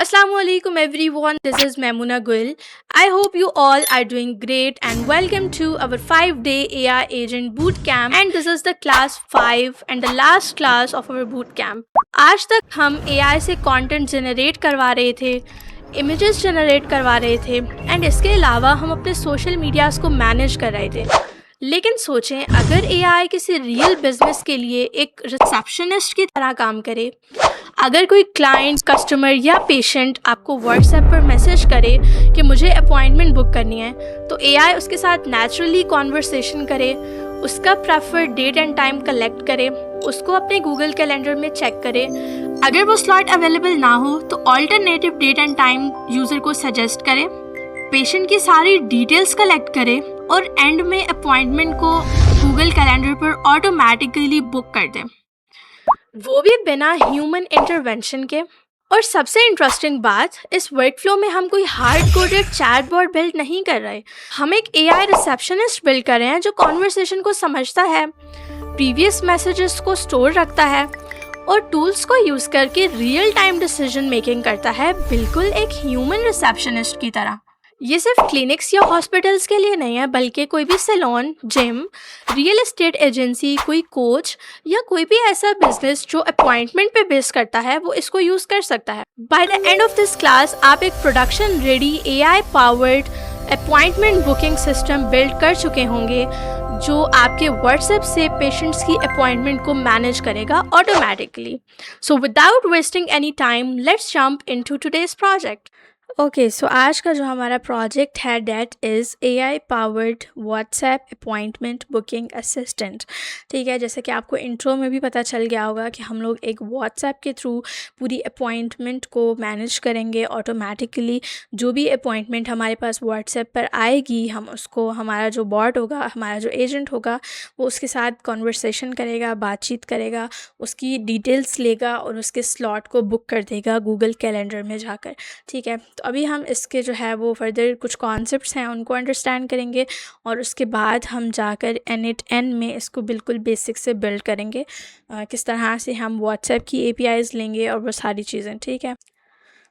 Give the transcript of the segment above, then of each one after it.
Assalamualaikum everyone, this is Memuna Gul. I hope you all are doing great and welcome to our 5-day AI Agent Bootcamp, and this is the class 5 and the last class of our bootcamp. आज तक हम AI से content generate करवा रहे थे, images generate करवा रहे थे एंड इसके अलावा हम अपने सोशल मीडियाज़ को मैनेज कर रहे थे। लेकिन सोचें, अगर AI किसी रियल बिजनेस के लिए एक रिसेप्शनिस्ट की तरह काम करे, अगर कोई क्लाइंट, कस्टमर या पेशेंट आपको व्हाट्सएप पर मैसेज करे कि मुझे अपॉइंटमेंट बुक करनी है, तो AI उसके साथ नेचुरली कॉन्वर्सेशन करे, उसका preferred date and time collect करे, उसको अपने गूगल कैलेंडर में चेक करे। अगर वो स्लॉट अवेलेबल ना हो तो alternative date and time user को सजेस्ट करे, पेशेंट की सारी डिटेल्स कलेक्ट करे और एंड में अपॉइंटमेंट को गूगल कैलेंडर पर ऑटोमेटिकली बुक कर दे, वो भी बिना ह्यूमन इंटरवेंशन के। और सबसे इंटरेस्टिंग बात, इस वर्कफ्लो में हम कोई हार्ड कोडेड चैटबॉट बिल्ड नहीं कर रहे, हम एक AI रिसेप्शनिस्ट बिल्ड कर रहे हैं जो कॉन्वर्सेशन को समझता है, प्रीवियस मैसेजेस को स्टोर रखता है और टूल्स को यूज़ करके रियल टाइम डिसीजन मेकिंग करता है, बिल्कुल एक ह्यूमन रिसेप्शनिस्ट की तरह। ये सिर्फ क्लिनिक्स या हॉस्पिटल्स के लिए नहीं है, बल्कि कोई भी salon, gym, real estate agency, कोई कोच या कोई भी ऐसा बिजनेस जो अपॉइंटमेंट पे बेस करता है, वो इसको यूज़ कर सकता है। By the end of this class आप एक production ready AI powered appointment booking system build कर चुके होंगे जो आपके व्हाट्सएप से पेशेंट्स की अपॉइंटमेंट को मैनेज करेगा automatically. So without wasting any time, let's jump into today's project. Okay, so आज का जो हमारा प्रोजेक्ट है that is AI powered WhatsApp appointment booking assistant. ठीक है, जैसे कि आपको इंट्रो में भी पता चल गया होगा कि हम लोग एक व्हाट्सएप के थ्रू पूरी अपॉइंटमेंट को मैनेज करेंगे ऑटोमेटिकली। जो भी अपॉइंटमेंट हमारे पास व्हाट्सएप पर आएगी, हम उसको, हमारा जो बॉट होगा, हमारा जो एजेंट होगा, वो उसके साथ कॉन्वर्सेशन करेगा, बातचीत करेगा, उसकी डिटेल्स लेगा और उसके स्लॉट को बुक कर देगा गूगल कैलेंडर में जाकर। ठीक है, तो अभी हम इसके जो है वो फर्दर कुछ कॉन्सेप्ट्स हैं उनको अंडरस्टैंड करेंगे और उसके बाद हम जाकर एंड में इसको बिल्कुल बेसिक से बिल्ड करेंगे, किस तरह से हम व्हाट्सएप की APIs लेंगे और वो सारी चीज़ें। ठीक है,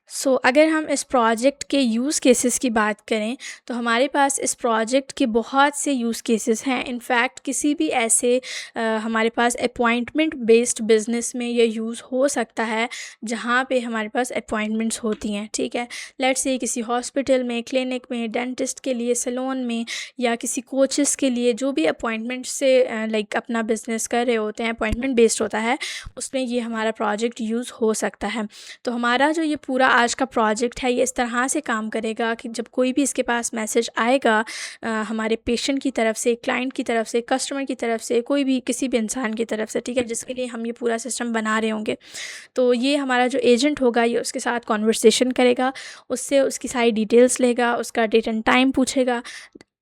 सो अगर हम इस प्रोजेक्ट के यूज़ केसेस की बात करें तो हमारे पास इस प्रोजेक्ट के बहुत से यूज़ केसेस हैं। इनफैक्ट किसी भी ऐसे हमारे पास अपॉइंटमेंट बेस्ड बिज़नेस में ये यूज़ हो सकता है जहाँ पे हमारे पास अपॉइंटमेंट्स होती हैं। ठीक है, लेट्स से किसी हॉस्पिटल में, क्लिनिक में, डेंटिस्ट के लिए, सैलून में या किसी कोचेस के लिए, जो भी अपॉइंटमेंट से लाइक अपना बिज़नेस कर रहे होते हैं, अपॉइंटमेंट बेस्ड होता है, उसमें ये हमारा प्रोजेक्ट यूज़ हो सकता है। तो हमारा जो ये पूरा आज का प्रोजेक्ट है, ये इस तरह से काम करेगा कि जब कोई भी इसके पास मैसेज आएगा हमारे पेशेंट की तरफ से, क्लाइंट की तरफ से, कस्टमर की तरफ से, कोई भी, किसी भी इंसान की तरफ से, ठीक है, जिसके लिए हम ये पूरा सिस्टम बना रहे होंगे, तो ये हमारा जो एजेंट होगा ये उसके साथ कॉन्वर्सेशन करेगा, उससे उसकी सारी डिटेल्स लेगा, उसका डेट एंड टाइम पूछेगा,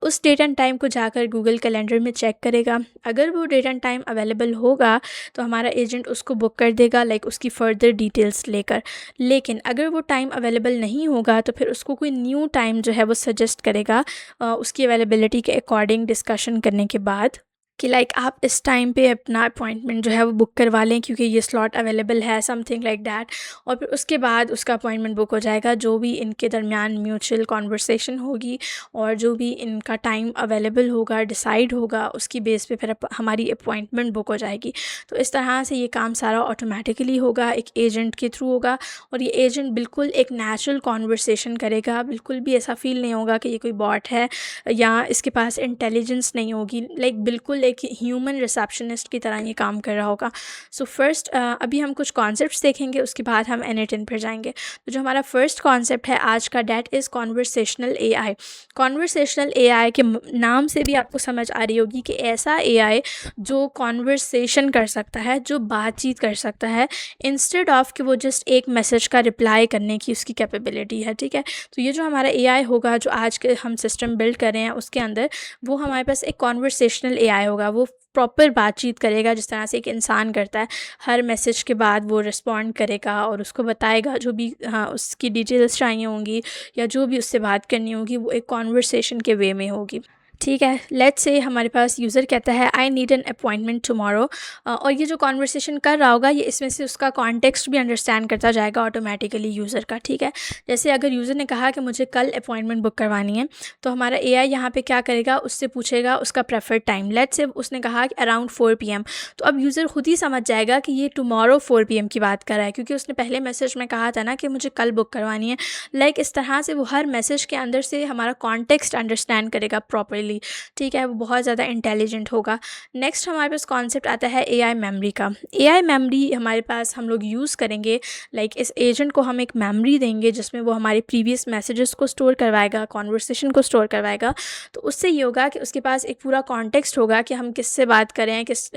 उस डेट एंड टाइम को जाकर गूगल कैलेंडर में चेक करेगा। अगर वो डेट एंड टाइम अवेलेबल होगा तो हमारा एजेंट उसको बुक कर देगा, लाइक उसकी फ़र्दर डिटेल्स लेकर। लेकिन अगर वो टाइम अवेलेबल नहीं होगा तो फिर उसको कोई न्यू टाइम जो है वो सजेस्ट करेगा उसकी अवेलेबिलिटी के अकॉर्डिंग डिस्कशन करने के बाद, कि लाइक आप इस टाइम पे अपना अपॉइंटमेंट जो है वो बुक करवा लें क्योंकि ये स्लॉट अवेलेबल है, समथिंग लाइक दैट। और फिर उसके बाद उसका अपॉइंटमेंट बुक हो जाएगा। जो भी इनके दरमियान म्यूचुअल कॉन्वर्सेशन होगी और जो भी इनका टाइम अवेलेबल होगा, डिसाइड होगा, उसकी बेस पे फिर हमारी अपॉइंटमेंट बुक हो जाएगी। तो इस तरह से ये काम सारा ऑटोमेटिकली होगा, एक एजेंट के थ्रू होगा और ये एजेंट बिल्कुल एक नेचुरल कॉन्वर्सेशन करेगा। बिल्कुल भी ऐसा फील नहीं होगा कि ये कोई बॉट है या इसके पास इंटेलिजेंस नहीं होगी, लाइक बिल्कुल एक ह्यूमन रिसेप्शनिस्ट की तरह ये काम कर रहा होगा। सो फर्स्ट अभी हम कुछ कॉन्सेप्ट्स देखेंगे, उसके बाद हम N8N पर जाएंगे। तो जो हमारा फर्स्ट कॉन्सेप्ट है आज का, that is conversational AI। Conversational AI के नाम से भी आपको समझ आ रही होगी कि ऐसा AI जो कॉन्वर्सेशन कर सकता है, जो बातचीत कर सकता है, इंस्टेड ऑफ कि वो जस्ट एक मैसेज का रिप्लाई करने की उसकी कैपेबिलिटी है। ठीक है, तो ये जो हमारा AI होगा, जो आज के हम सिस्टम बिल्ड कर रहे हैं, उसके अंदर वो हमारे पास एक कॉन्वर्सेशनल AI होगा। वो प्रॉपर बातचीत करेगा जिस तरह से एक इंसान करता है। हर मैसेज के बाद वो रिस्पॉन्ड करेगा और उसको बताएगा जो भी उसकी डिटेल्स चाहिए होंगी या जो भी उससे बात करनी होगी, वो एक कॉन्वर्सेशन के वे में होगी। ठीक है, लेट्स से हमारे पास यूज़र कहता है I need an appointment tomorrow, और ये जो कॉन्वर्सेशन कर रहा होगा ये इसमें से उसका कॉन्टेक्स्ट भी अंडरस्टैंड करता जाएगा ऑटोमेटिकली यूज़र का। ठीक है, जैसे अगर यूज़र ने कहा कि मुझे कल अपॉइंटमेंट बुक करवानी है, तो हमारा एआई यहाँ पे क्या करेगा, उससे पूछेगा उसका प्रेफर्ड टाइम। लेट्स से उसने कहा कि अराउंड 4 PM, तो अब यूज़र खुद ही समझ जाएगा कि ये टुमारो 4 PM की बात कर रहा है, क्योंकि उसने पहले मैसेज में कहा था ना कि मुझे कल बुक करवानी है। लाइक इस तरह से वो हर मैसेज के अंदर से हमारा कॉन्टेक्स्ट अंडरस्टैंड करेगा प्रॉपरली। ठीक है, वो बहुत ज़्यादा इंटेलिजेंट होगा। नेक्स्ट हमारे पास कॉन्सेप्ट आता है एआई मेमोरी का। एआई मेमोरी हमारे पास हम लोग यूज़ करेंगे, लाइक इस एजेंट को हम एक मेमोरी देंगे जिसमें वो हमारे प्रीवियस मैसेजेस को स्टोर करवाएगा, कॉन्वर्सेशन को स्टोर करवाएगा। तो उससे ये होगा कि उसके पास एक पूरा कॉन्टेक्स्ट होगा कि हम किससे बात कर रहे हैं, किस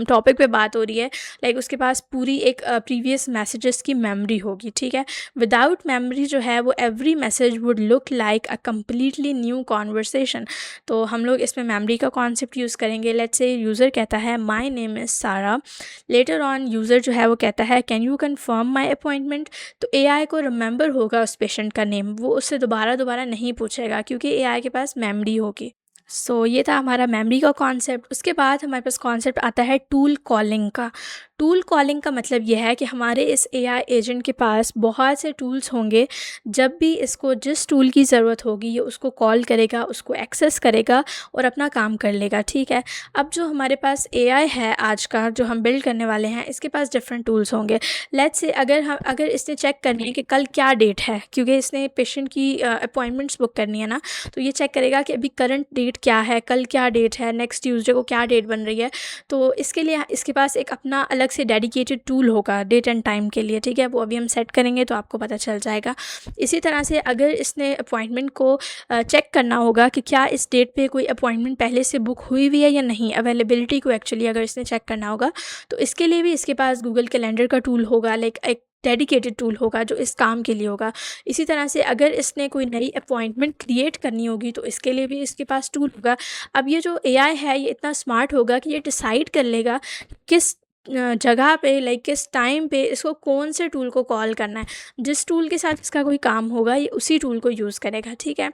टॉपिक पे बात हो रही है। लाइक उसके पास पूरी एक प्रीवियस मैसेजेस की मेमोरी होगी। ठीक है, विदाउट मेमोरी जो है वो every message would look like a completely new conversation. तो हम लोग इसमें मेमोरी का कॉन्सेप्ट यूज़ करेंगे। लेट्स से यूज़र कहता है माय नेम इज़ सारा, लेटर ऑन यूज़र जो है वो कहता है can you confirm my appointment. तो एआई को रिमेंबर होगा उस पेशेंट का नेम, वो उससे दोबारा दोबारा नहीं पूछेगा क्योंकि एआई के पास मेमोरी होगी। सो ये था हमारा मेमोरी का कॉन्सेप्ट। उसके बाद हमारे पास कॉन्सेप्ट आता है टूल कॉलिंग का। टूल कॉलिंग का मतलब यह है कि हमारे इस एआई एजेंट के पास बहुत से टूल्स होंगे। जब भी इसको जिस टूल की ज़रूरत होगी ये उसको कॉल करेगा, उसको एक्सेस करेगा और अपना काम कर लेगा। ठीक है, अब जो हमारे पास एआई है आज का जो हम बिल्ड करने वाले हैं, इसके पास डिफरेंट टूल्स होंगे। लेट्स से अगर इसने चेक करनी है कि कल क्या डेट है, क्योंकि इसने पेशेंट की अपॉइंटमेंट्स बुक करनी है ना, तो ये चेक करेगा कि अभी करंट डेट क्या है, कल क्या डेट है, नेक्स्ट ट्यूसडे को क्या डेट बन रही है। तो इसके लिए इसके पास एक अपना अलग से डेडिकेटेड टूल होगा डेट एंड टाइम के लिए। ठीक है, वो अभी हम सेट करेंगे तो आपको पता चल जाएगा। इसी तरह से अगर इसने अपॉइंटमेंट को चेक करना होगा कि क्या इस डेट पे कोई अपॉइंटमेंट पहले से बुक हुई हुई है या नहीं, अवेलेबिलिटी को एक्चुअली अगर इसने चेक करना होगा, तो इसके लिए भी इसके पास गूगल कैलेंडर का टूल होगा, लाइक एक डेडिकेटेड टूल होगा जो इस काम के लिए होगा। इसी तरह से अगर इसने कोई नई अपॉइंटमेंट क्रिएट करनी होगी तो इसके लिए भी इसके पास टूल होगा। अब ये जो एआई है ये इतना स्मार्ट होगा कि ये डिसाइड कर लेगा किस जगह पे, लाइक किस टाइम पे इसको कौन से टूल को कॉल करना है। जिस टूल के साथ इसका कोई काम होगा ये उसी टूल को यूज़ करेगा। ठीक है,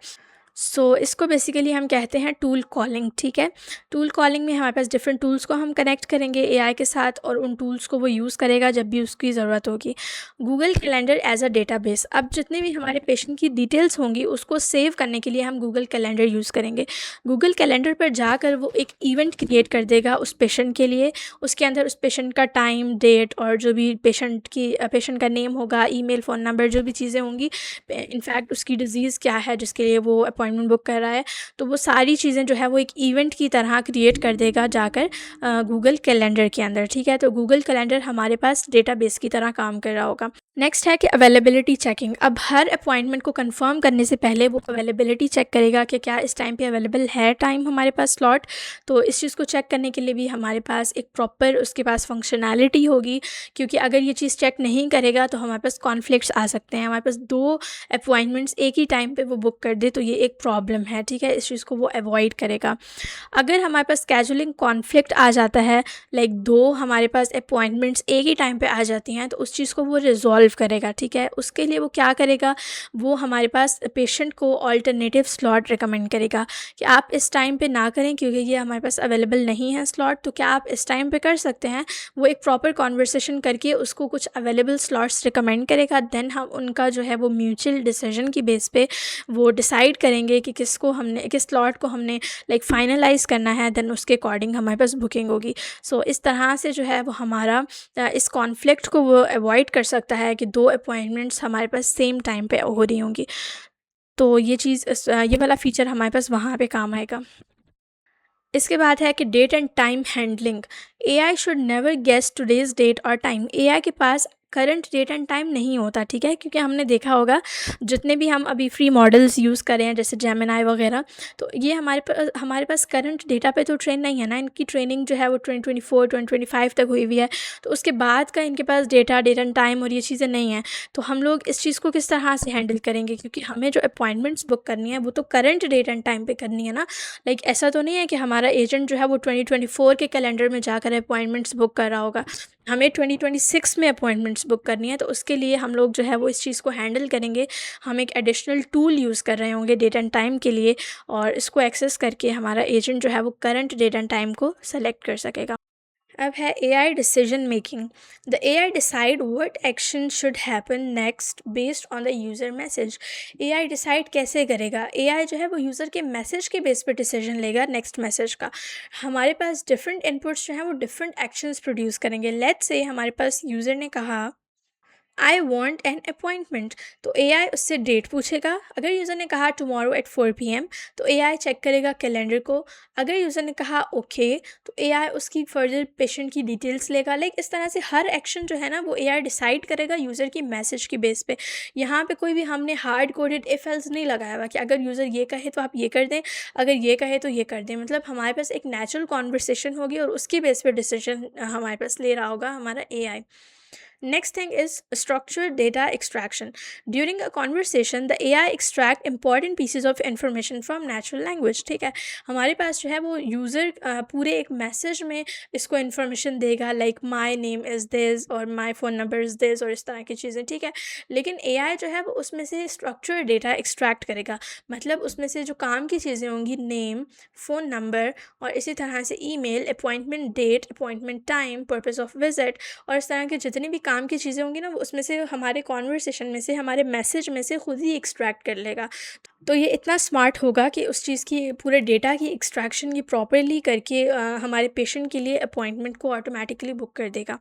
सो इसको बेसिकली हम कहते हैं टूल कॉलिंग। ठीक है, टूल कॉलिंग में हमारे पास डिफरेंट टूल्स को हम कनेक्ट करेंगे एआई के साथ और उन टूल्स को वो यूज़ करेगा जब भी उसकी ज़रूरत होगी। Google calendar as a database, अब जितने भी हमारे पेशेंट की डिटेल्स होंगी उसको सेव करने के लिए हम गूगल कैलेंडर यूज़ करेंगे। गूगल कैलेंडर पर जाकर वो एक इवेंट क्रिएट कर देगा उस पेशेंट के लिए। उसके अंदर उस पेशेंट का टाइम, डेट और जो भी पेशेंट का नेम होगा, ईमेल, फ़ोन नंबर, जो भी चीज़ें होंगी, इनफैक्ट उसकी डिज़ीज़ क्या है जिसके लिए वो अपॉइंटमेंट बुक कर रहा है, तो वो सारी चीज़ें जो है वो एक इवेंट की तरह क्रिएट कर देगा जाकर गूगल कैलेंडर के अंदर। ठीक है, तो गूगल कैलेंडर हमारे पास डेटाबेस की तरह काम कर रहा होगा। नेक्स्ट है कि अवेलेबिलिटी चेकिंग। अब हर अपॉइंटमेंट को कंफर्म करने से पहले वो अवेलेबिलिटी चेक करेगा कि क्या इस टाइम पे अवेलेबल है टाइम हमारे पास स्लॉट। तो इस चीज़ को चेक करने के लिए भी हमारे पास एक प्रॉपर उसके पास फंक्शनैलिटी होगी, क्योंकि अगर ये चीज़ चेक नहीं करेगा तो हमारे पास कॉन्फ्लिक्ट्स आ सकते हैं। हमारे पास 2 अपॉइंटमेंट्स एक ही टाइम पे वो बुक कर दे तो ये एक प्रॉब्लम है। ठीक है, इस चीज़ को वो अवॉइड करेगा। अगर हमारे पास स्केजुलिंग कॉन्फ्लिक्ट आ जाता है, लाइक 2 हमारे पास अपॉइंटमेंट्स एक ही टाइम पे आ जाती हैं, तो उस चीज़ को वो रिजॉल्व करेगा। ठीक है, उसके लिए वो क्या करेगा, वो हमारे पास पेशेंट को ऑल्टरनेटिव स्लॉट रिकमेंड करेगा कि आप इस टाइम पे ना करें क्योंकि ये हमारे पास अवेलेबल नहीं है स्लॉट, तो क्या आप इस टाइम पे कर सकते हैं। वो एक प्रॉपर कॉन्वर्सेशन करके उसको कुछ अवेलेबल स्लॉट्स रिकमेंड करेगा। देन हम उनका जो है वो म्यूचुअल डिसीजन की बेस पे वो डिसाइड करेंगे कि किस स्लॉट को हमने लाइक फाइनलाइज करना है। देन उसके अकॉर्डिंग हमारे पास बुकिंग होगी। सो इस तरह से जो है वो हमारा इस कॉन्फ्लिक्ट को वो अवॉइड कर सकता है कि 2 अपॉइंटमेंट्स हमारे पास सेम टाइम पे हो रही होंगी। तो ये वाला फ़ीचर हमारे पास वहाँ पे काम आएगा। इसके बाद है कि date and time handling. AI should never guess today's date और टाइम। एआई के पास करंट डेट एंड टाइम नहीं होता। ठीक है, क्योंकि हमने देखा होगा जितने भी हम अभी फ्री मॉडल्स यूज़ कर रहे हैं जैसे जेमिनाई वगैरह, तो ये हमारे पास करंट डेटा पे तो ट्रेन नहीं है ना। इनकी ट्रेनिंग जो है वो 2024 2025 तक हुई हुई है, तो उसके बाद का इनके पास डेट एंड टाइम और ये चीज़ें नहीं हैं। तो हम लोग इस चीज़ को किस तरह से हैंडल करेंगे, क्योंकि हमें जो अपॉइंटमेंट्स बुक करनी है वो तो करंट डेट एंड टाइम पे करनी है ना। लाइक ऐसा तो नहीं है कि हमारा एजेंट जो है वो 2024 के कैलेंडर में जाकर अपॉइंटमेंट्स बुक कर रहा होगा। हमें 2026 में अपॉइंटमेंट्स अपॉइंटमेंट्स बुक करनी है, तो उसके लिए हम लोग जो है वो इस चीज़ को हैंडल करेंगे। हम एक एडिशनल टूल यूज़ कर रहे होंगे डेट एंड टाइम के लिए, और इसको एक्सेस करके हमारा एजेंट जो है वो करंट डेट एंड टाइम को सेलेक्ट कर सकेगा। अब है AI decision making. The AI decide what action should happen next based on the user message. AI decide कैसे करेगा? AI जो है वो यूज़र के मैसेज के बेस पर डिसीजन लेगा नेक्स्ट मैसेज का। हमारे पास डिफरेंट इनपुट्स जो हैं वो डिफरेंट एक्शंस प्रोड्यूस करेंगे। लेट्स से हमारे पास यूज़र ने कहा आई वॉन्ट एन अपॉइंटमेंट, तो AI उससे डेट पूछेगा। अगर यूज़र ने कहा टुमारो एट 4 PM, तो AI चेक करेगा कैलेंडर को। अगर यूज़र ने कहा ओके, तो AI उसकी फर्दर पेशेंट की डिटेल्स लेगा। लाइक इस तरह से हर एक्शन जो है ना वो AI डिसाइड करेगा यूज़र की मैसेज की बेस पे। यहाँ पे कोई भी हमने हार्ड कोडेड इफ एल्स नहीं लगाया हुआ कि अगर यूज़र ये कहे तो आप ये कर दें, अगर ये कहे तो ये कर दें। मतलब हमारे पास एक नेचुरल कॉन्वर्सेशन होगी और उसकी बेस पे डिसीजन हमारे पास ले रहा होगा हमारा AI। Next thing is structured data extraction. During a conversation, the AI extract important pieces of information from natural language. ठीक है, हमारे पास जो है वो यूज़र पूरे एक मैसेज में इसको इन्फॉर्मेशन देगा, like my name is this और my phone number is this और इस तरह की चीज़ें। ठीक है, लेकिन AI जो है वो उसमें से स्ट्रक्चर्ड डेटा एक्सट्रैक्ट करेगा। मतलब उसमें से जो काम की चीज़ें होंगी, नेम, फ़ोन नंबर और इसी तरह से email, appointment date, appointment time, purpose of visit और इस तरह के जितनी भी काम की चीज़ें होंगी ना वो उसमें से हमारे कॉन्वर्सेशन में से, हमारे मैसेज में से खुद ही एक्सट्रैक्ट कर लेगा। तो ये इतना स्मार्ट होगा कि उस चीज़ की पूरे डेटा की एक्सट्रैक्शन की प्रॉपरली करके हमारे पेशेंट के लिए अपॉइंटमेंट को ऑटोमेटिकली बुक कर देगा।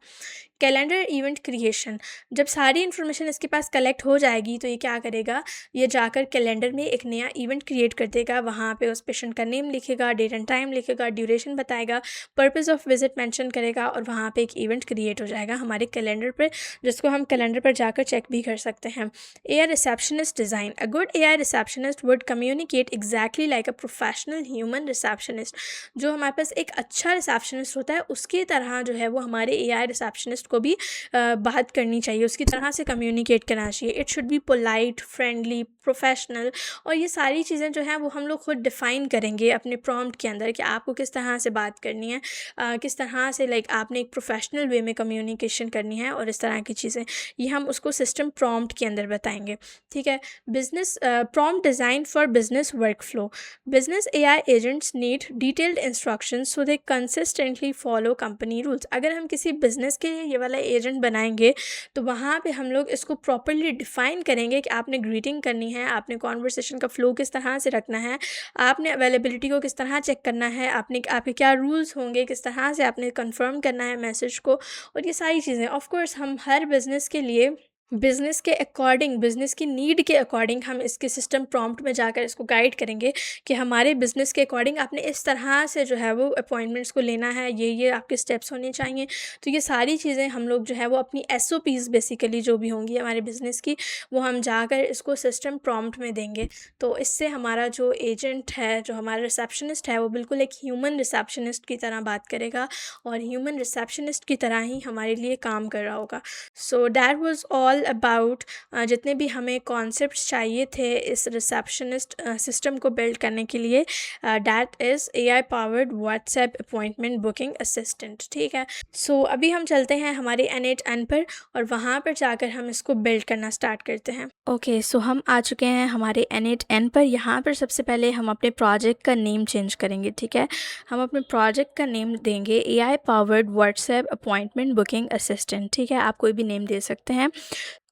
Calendar event creation. जब सारी इन्फॉर्मेशन इसके पास कलेक्ट हो जाएगी तो ये क्या करेगा, ये जाकर कैलेंडर में एक नया इवेंट क्रिएट कर देगा। वहाँ पे उस पेशेंट का नेम लिखेगा, डेट एंड टाइम लिखेगा, ड्यूरेशन बताएगा, पर्पस ऑफ विजिट मेंशन करेगा और वहाँ पे एक इवेंट क्रिएट हो जाएगा हमारे कैलेंडर पर, जिसको हम कैलेंडर पर जाकर चेक भी कर सकते हैं। AI receptionist design. A good AI receptionist would communicate exactly like a professional human receptionist. जो हमारे पास एक अच्छा रिसेप्शनिस्ट होता है उसकी तरह जो है वो हमारे AI रिसेप्शनिस्ट को भी बात करनी चाहिए, उसकी तरह से कम्युनिकेट करना चाहिए। It should be polite, friendly, professional. और ये सारी चीज़ें जो हैं वो हम लोग खुद डिफ़ाइन करेंगे अपने प्रॉम्प्ट के अंदर कि आपको किस तरह से बात करनी है, किस तरह से लाइक आपने एक प्रोफेशनल वे में कम्युनिकेशन करनी है और इस तरह की चीज़ें, ये हम उसको सिस्टम प्रॉम्प्ट के अंदर बताएंगे। ठीक है, business prompt design for business workflow. Business AI agents need detailed instructions so they consistently follow company rules. अगर हम किसी बिजनेस के लिए ये वाला एजेंट बनाएंगे तो वहाँ पे हम लोग इसको प्रॉपरली डिफ़ाइन करेंगे कि आपने ग्रीटिंग करनी है, आपने कॉन्वर्सेशन का फ़्लो किस तरह से रखना है, आपने अवेलेबिलिटी को किस तरह चेक करना है, आपके क्या रूल्स होंगे, किस तरह से आपने कंफर्म करना है मैसेज को, और ये सारी चीज़ें। ऑफ कोर्स हम हर बिज़नेस के लिए बिज़नेस के अकॉर्डिंग, बिज़नेस की नीड के अकॉर्डिंग हम इसके सिस्टम प्रॉम्प्ट में जाकर इसको गाइड करेंगे कि हमारे बिज़नेस के अकॉर्डिंग आपने इस तरह से जो है वो अपॉइंटमेंट्स को लेना है, ये आपके स्टेप्स होने चाहिए। तो ये सारी चीज़ें हम लोग जो है वो अपनी SOPs बेसिकली जो भी होंगी हमारे बिज़नेस की, वो हम जाकर इसको सिस्टम प्रॉम्प्ट में देंगे। तो इससे हमारा जो एजेंट है, जो हमारा रिसेप्शनिस्ट है, वो बिल्कुल एक ह्यूमन रिसेप्शनिस्ट की तरह बात करेगा और ह्यूमन रिसेप्शनिस्ट की तरह ही हमारे लिए काम कर रहा होगा। So that was all about जितने भी हमें कॉन्सेप्ट्स चाहिए थे इस रिसेप्शनिस्ट सिस्टम को बिल्ड करने के लिए, that is AI powered WhatsApp appointment booking assistant. ठीक है, सो अभी हम चलते हैं हमारे N8N पर और वहाँ पर जाकर हम इसको बिल्ड करना स्टार्ट करते हैं। ओके, सो हम आ चुके हैं हमारे N8N पर। यहाँ पर सबसे पहले हम अपने प्रोजेक्ट का नेम चेंज करेंगे। ठीक है, हम अपने प्रोजेक्ट का नेम देंगे AI powered WhatsApp appointment booking assistant. ठीक है, आप कोई भी नेम दे सकते हैं।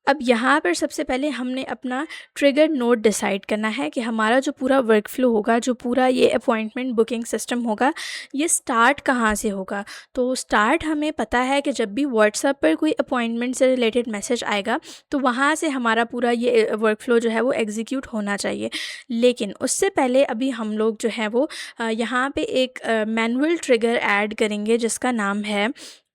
अब यहाँ पर सबसे पहले हमने अपना ट्रिगर नोड डिसाइड करना है कि हमारा जो पूरा वर्क फ्लो होगा, जो पूरा ये अपॉइंटमेंट बुकिंग सिस्टम होगा, ये स्टार्ट कहाँ से होगा। तो स्टार्ट हमें पता है कि जब भी व्हाट्सएप पर कोई अपॉइंटमेंट से रिलेटेड मैसेज आएगा तो वहाँ से हमारा पूरा ये वर्क फ्लो जो है वो एग्जीक्यूट होना चाहिए। लेकिन उससे पहले अभी हम लोग जो है वो यहाँ पे एक मैनुअल ट्रिगर ऐड करेंगे जिसका नाम है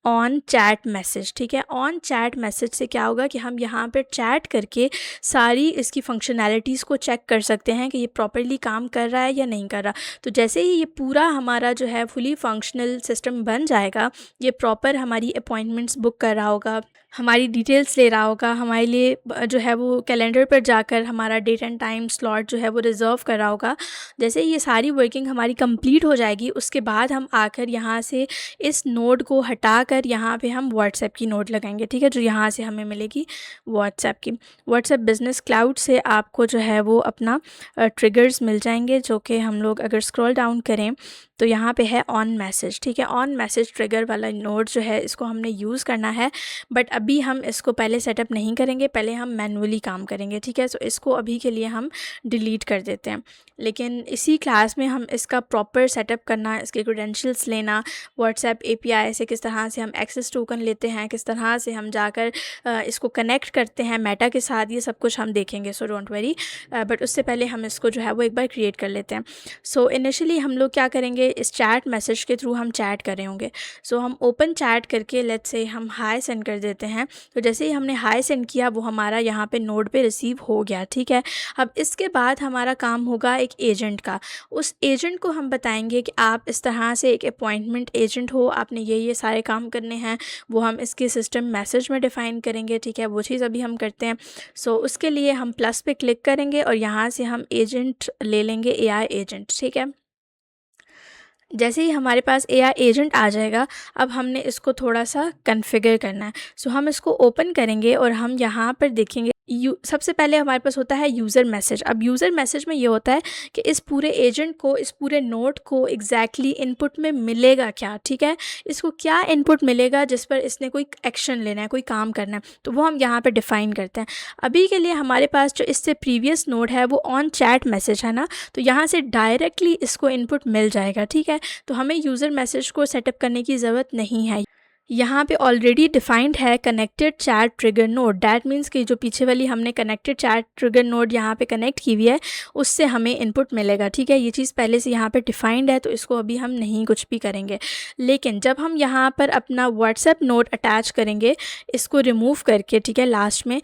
ऑन चैट मैसेज। ठीक है, ऑन चैट मैसेज से क्या होगा कि हम यहाँ पर चैट करके सारी इसकी फंक्शनैलिटीज़ को चेक कर सकते हैं कि ये प्रॉपर्ली काम कर रहा है या नहीं कर रहा। तो जैसे ही ये पूरा हमारा जो है फुली फंक्शनल सिस्टम बन जाएगा, ये प्रॉपर हमारी अपॉइंटमेंट्स बुक कर रहा होगा, हमारी डिटेल्स ले रहा होगा, हमारे लिए जो है वो कैलेंडर पर जाकर हमारा डेट एंड टाइम स्लॉट जो है वो रिज़र्व कर रहा होगा। जैसे ही ये सारी वर्किंग हमारी कंप्लीट हो जाएगी, उसके बाद हम आकर यहाँ से इस नोड को हटा जाकर यहाँ पे हम व्हाट्सएप की नोट लगाएंगे, ठीक है, जो यहाँ से हमें मिलेगी व्हाट्सएप की। व्हाट्सएप बिजनेस क्लाउड से आपको जो है वो अपना ट्रिगर्स मिल जाएंगे, जो कि हम लोग अगर स्क्रॉल डाउन करें तो यहाँ पे है ऑन मैसेज, ठीक है। ऑन मैसेज ट्रिगर वाला नोड जो है इसको हमने यूज़ करना है, बट अभी हम इसको पहले सेटअप नहीं करेंगे, पहले हम मैनुअली काम करेंगे, ठीक है। सो इसको अभी के लिए हम डिलीट कर देते हैं, लेकिन इसी क्लास में हम इसका प्रॉपर सेटअप करना, इसके क्रेडेंशियल्स लेना, व्हाट्सएप एपीआई से किस तरह से हम एक्सेस टोकन लेते हैं, किस तरह से हम जाकर इसको कनेक्ट करते हैं मेटा के साथ, ये सब कुछ हम देखेंगे। सो डोंट वरी, बट उससे पहले हम इसको जो है वो एक बार क्रिएट कर लेते हैं। सो इनिशियली हम लोग क्या करेंगे, इस चैट मैसेज के थ्रू हम चैट कर रहे होंगे। सो हम ओपन चैट करके लेट्स से हम हाई सेंड कर देते हैं। तो जैसे ही हमने हाई सेंड किया वो हमारा यहाँ पे नोड पे रिसीव हो गया, ठीक है। अब इसके बाद हमारा काम होगा एक एजेंट का। उस एजेंट को हम बताएंगे कि आप इस तरह से एक अपॉइंटमेंट एजेंट हो, आपने ये सारे काम करने हैं, वो हम इसके सिस्टम मैसेज में डिफ़ाइन करेंगे, ठीक है। वो चीज़ अभी हम करते हैं। सो उसके लिए हम प्लस पे क्लिक करेंगे और यहाँ से हम एजेंट ले लेंगे, एआई एजेंट, ठीक है। जैसे ही हमारे पास एआई एजेंट आ जाएगा, अब हमने इसको थोड़ा सा कॉन्फ़िगर करना है। सो हम इसको ओपन करेंगे और हम यहाँ पर देखेंगे सबसे पहले हमारे पास होता है यूज़र मैसेज। अब यूज़र मैसेज में ये होता है कि इस पूरे एजेंट को, इस पूरे नोड को एग्जैक्टली इनपुट में मिलेगा क्या, ठीक है। इसको क्या इनपुट मिलेगा जिस पर इसने कोई एक्शन लेना है, कोई काम करना है, तो वो हम यहाँ पर डिफ़ाइन करते हैं। अभी के लिए हमारे पास जो इससे प्रीवियस नोड है वो ऑन चैट मैसेज है ना, तो यहाँ से डायरेक्टली इसको इनपुट मिल जाएगा, ठीक है। तो हमें यूज़र मैसेज को सेटअप करने की ज़रूरत नहीं है। यहाँ पे ऑलरेडी डिफाइंड है connected chat trigger node. That means कि जो पीछे वाली हमने कनेक्टेड चैट ट्रिगर नोड यहाँ पे कनेक्ट की हुई है, उससे हमें इनपुट मिलेगा, ठीक है। ये चीज़ पहले से यहाँ पे डिफाइंड है, तो इसको अभी हम नहीं कुछ भी करेंगे। लेकिन जब हम यहाँ पर अपना व्हाट्सएप नोड अटैच करेंगे, इसको रिमूव करके, ठीक है, लास्ट में,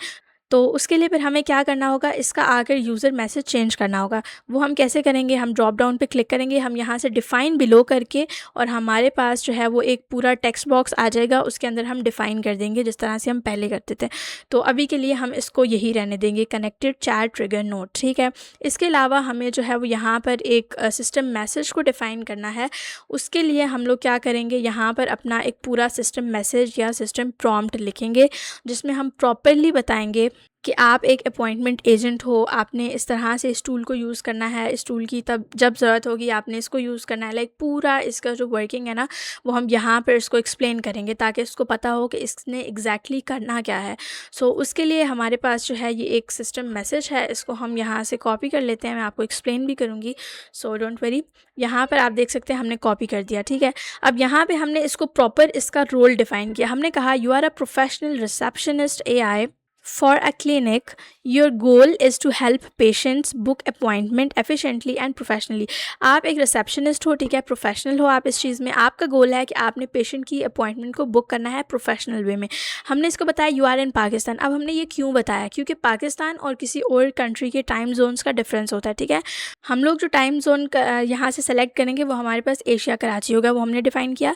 तो उसके लिए फिर हमें क्या करना होगा, इसका आकर यूज़र मैसेज चेंज करना होगा। वो हम कैसे करेंगे, हम ड्रॉप डाउन पे क्लिक करेंगे, हम यहाँ से डिफ़ाइन बिलो करके, और हमारे पास जो है वो एक पूरा टेक्स्ट बॉक्स आ जाएगा, उसके अंदर हम डिफ़ाइन कर देंगे जिस तरह से हम पहले करते थे। तो अभी के लिए हम इसको यही रहने देंगे, कनेक्टेड चैट ट्रिगर नोड, ठीक है। इसके अलावा हमें जो है वो यहाँ पर एक सिस्टम मैसेज को डिफ़ाइन करना है। उसके लिए हम लोग क्या करेंगे, यहाँ पर अपना एक पूरा सिस्टम मैसेज या सिस्टम प्रॉम्प्ट लिखेंगे, जिसमें हम प्रॉपरली बताएंगे कि आप एक अपॉइंटमेंट एजेंट हो, आपने इस तरह से इस टूल को यूज़ करना है, इस टूल की तब जब ज़रूरत होगी आपने इसको यूज़ करना है। लाइक पूरा इसका जो वर्किंग है ना, वो हम यहाँ पर इसको एक्सप्लेन करेंगे ताकि इसको पता हो कि इसने एग्जैक्टली करना क्या है। सो उसके लिए हमारे पास जो है ये एक सिस्टम मैसेज है, इसको हम यहाँ से कॉपी कर लेते हैं, मैं आपको एक्सप्लेन भी करूँगी, सो डोंट वरी। यहाँ पर आप देख सकते हैं हमने कॉपी कर दिया, ठीक है। अब यहाँ पे हमने इसको प्रॉपर इसका रोल डिफ़ाइन किया। हमने कहा you are a professional receptionist AI for a clinic. Your goal is to help patients book appointment efficiently and professionally. आप एक रिसेप्शनिस्ट हो, ठीक है, प्रोफेशनल हो आप इस चीज़ में। आपका गोल है कि आपने पेशेंट की अपॉइंटमेंट को बुक करना है प्रोफेशनल वे में। हमने इसको बताया यू आर इन पाकिस्तान। अब हमने ये क्यों बताया, क्योंकि पाकिस्तान और किसी और कंट्री के टाइम जोन्स का डिफरेंस होता है, ठीक है। हम लोग जो टाइम जोन यहाँ से सेलेक्ट करेंगे वो हमारे पास एशिया कराची होगा, वो हमने डिफ़ाइन किया।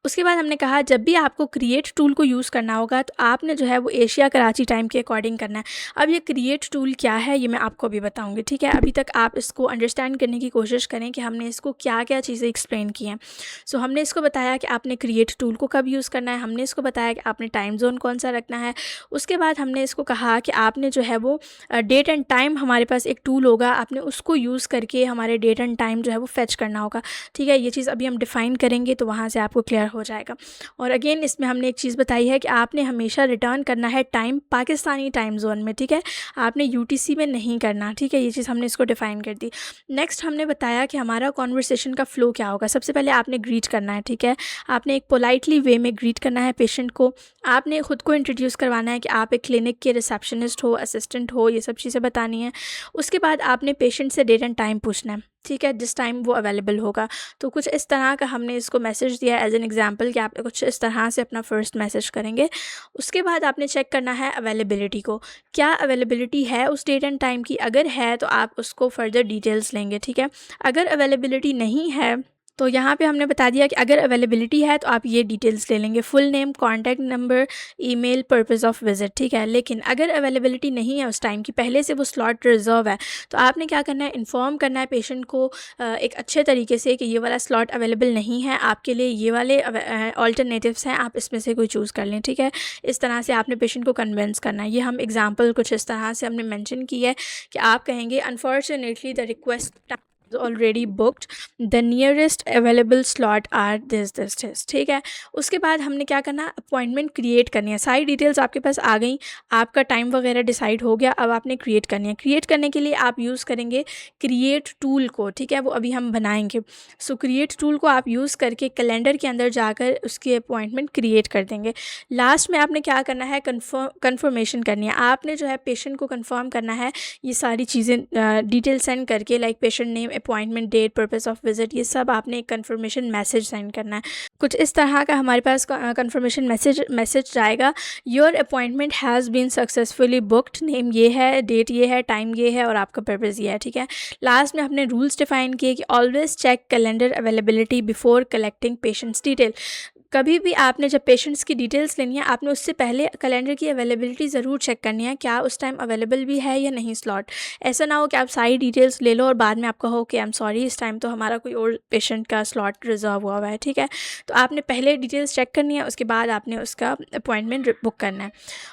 उसके बाद हमने कहा जब भी आपको क्रिएट टूल को यूज़ करना होगा तो आपने जो है वो एशिया कराची टाइम के अकॉर्डिंग करना है। अब ये क्रिएट टूल क्या है ये मैं आपको अभी बताऊंगी, ठीक है। अभी तक आप इसको अंडरस्टैंड करने की कोशिश करें कि हमने इसको क्या क्या चीज़ें एक्सप्लेन की हैं। सो हमने इसको बताया कि आपने क्रिएट टूल को कब यूज़ करना है, हमने इसको बताया कि आपने टाइम जोन कौन सा रखना है। उसके बाद हमने इसको कहा कि आपने जो है वो डेट एंड टाइम, हमारे पास एक टूल होगा, आपने उसको यूज़ करके हमारे डेट एंड टाइम जो है वो फेच करना होगा, ठीक है। ये चीज़ अभी हम डिफ़ाइन करेंगे तो वहाँ से आपको क्लियर हो जाएगा। और अगेन इसमें हमने एक चीज़ बताई है कि आपने हमेशा रिटर्न करना है टाइम पाकिस्तानी टाइम जोन में, ठीक है, आपने यूटीसी में नहीं करना, ठीक है। ये चीज़ हमने इसको डिफ़ाइन कर दी। नेक्स्ट हमने बताया कि हमारा कॉन्वर्सेशन का फ़्लो क्या होगा। सबसे पहले आपने ग्रीट करना है, ठीक है, आपने एक पोलाइटली वे में ग्रीट करना है पेशेंट को। आपने ख़ुद को इंट्रोड्यूस करवाना है कि आप एक क्लिनिक के रिसेप्शनिस्ट हो, असिस्टेंट हो, ये सब चीज़ें बतानी है। उसके बाद आपने पेशेंट से डेट एंड टाइम पूछना है, ठीक है, जिस टाइम वो अवेलेबल होगा। तो कुछ इस तरह का हमने इसको मैसेज दिया एज एन एग्जांपल कि आप कुछ इस तरह से अपना फ़र्स्ट मैसेज करेंगे। उसके बाद आपने चेक करना है अवेलेबिलिटी को, क्या अवेलेबिलिटी है उस डेट एंड टाइम की। अगर है तो आप उसको फर्दर डिटेल्स लेंगे, ठीक है। अगर अवेलेबिलिटी नहीं है तो यहाँ पे हमने बता दिया कि अगर अवेलेबिलिटी है तो आप ये डिटेल्स ले लेंगे, full name, contact number, email, purpose of visit, ठीक है। लेकिन अगर अवेलेबिलिटी नहीं है उस टाइम की, पहले से वो स्लॉट रिजर्व है, तो आपने क्या करना है, इन्फॉर्म करना है पेशेंट को एक अच्छे तरीके से कि ये वाला स्लॉट अवेलेबल नहीं है, आपके लिए ये वाले ऑल्टरनेटिव्स हैं, आप इसमें से कोई चूज़ कर लें, ठीक है। इस तरह से आपने पेशेंट को कन्विंस करना है। ये हम एग्जाम्पल कुछ इस तरह से हमने मैंशन की है कि आप कहेंगे unfortunately the request already booked, the nearest available slot are this, ठीक है। उसके बाद हमने क्या करना, अपॉइंटमेंट क्रिएट करनी है। सारी डिटेल्स आपके पास आ गई, आपका टाइम वगैरह डिसाइड हो गया, अब आपने क्रिएट करनी है। क्रिएट करने के लिए आप यूज़ करेंगे क्रिएट टूल को, ठीक है, वो अभी हम बनाएंगे। सो क्रिएट टूल को आप यूज़ करके कैलेंडर के अंदर जाकर उसकी अपॉइंटमेंट क्रिएट कर देंगे। लास्ट में आपने क्या करना है, कन्फर्मेशन करनी है। आपने जो है पेशेंट को कन्फर्म करना है, ये सारी चीज़ें डिटेल सेंड करके, like patient name, appointment date, purpose of visit, ये सब आपने एक कन्फर्मेशन मैसेज सेंड करना है। कुछ इस तरह का हमारे पास कन्फर्मेशन मैसेज जाएगा, your appointment has been successfully booked, name ये है, डेट ये है, टाइम ये है और आपका पर्पस ये है, ठीक है। लास्ट में हमने रूल्स डिफाइन किए कि always check calendar availability before collecting patients detail. कभी भी आपने जब पेशेंट्स की डिटेल्स लेनी है, आपने उससे पहले कैलेंडर की अवेलेबिलिटी ज़रूर चेक करनी है, क्या उस टाइम अवेलेबल भी है या नहीं स्लॉट। ऐसा ना हो कि आप सारी डिटेल्स ले लो और बाद में आपका हो कि आई एम सॉरी, इस टाइम तो हमारा कोई और पेशेंट का स्लॉट रिजर्व हुआ है, ठीक है। तो आपने पहले डिटेल्स चेक करनी है, उसके बाद आपने उसका अपॉइंटमेंट बुक करना है।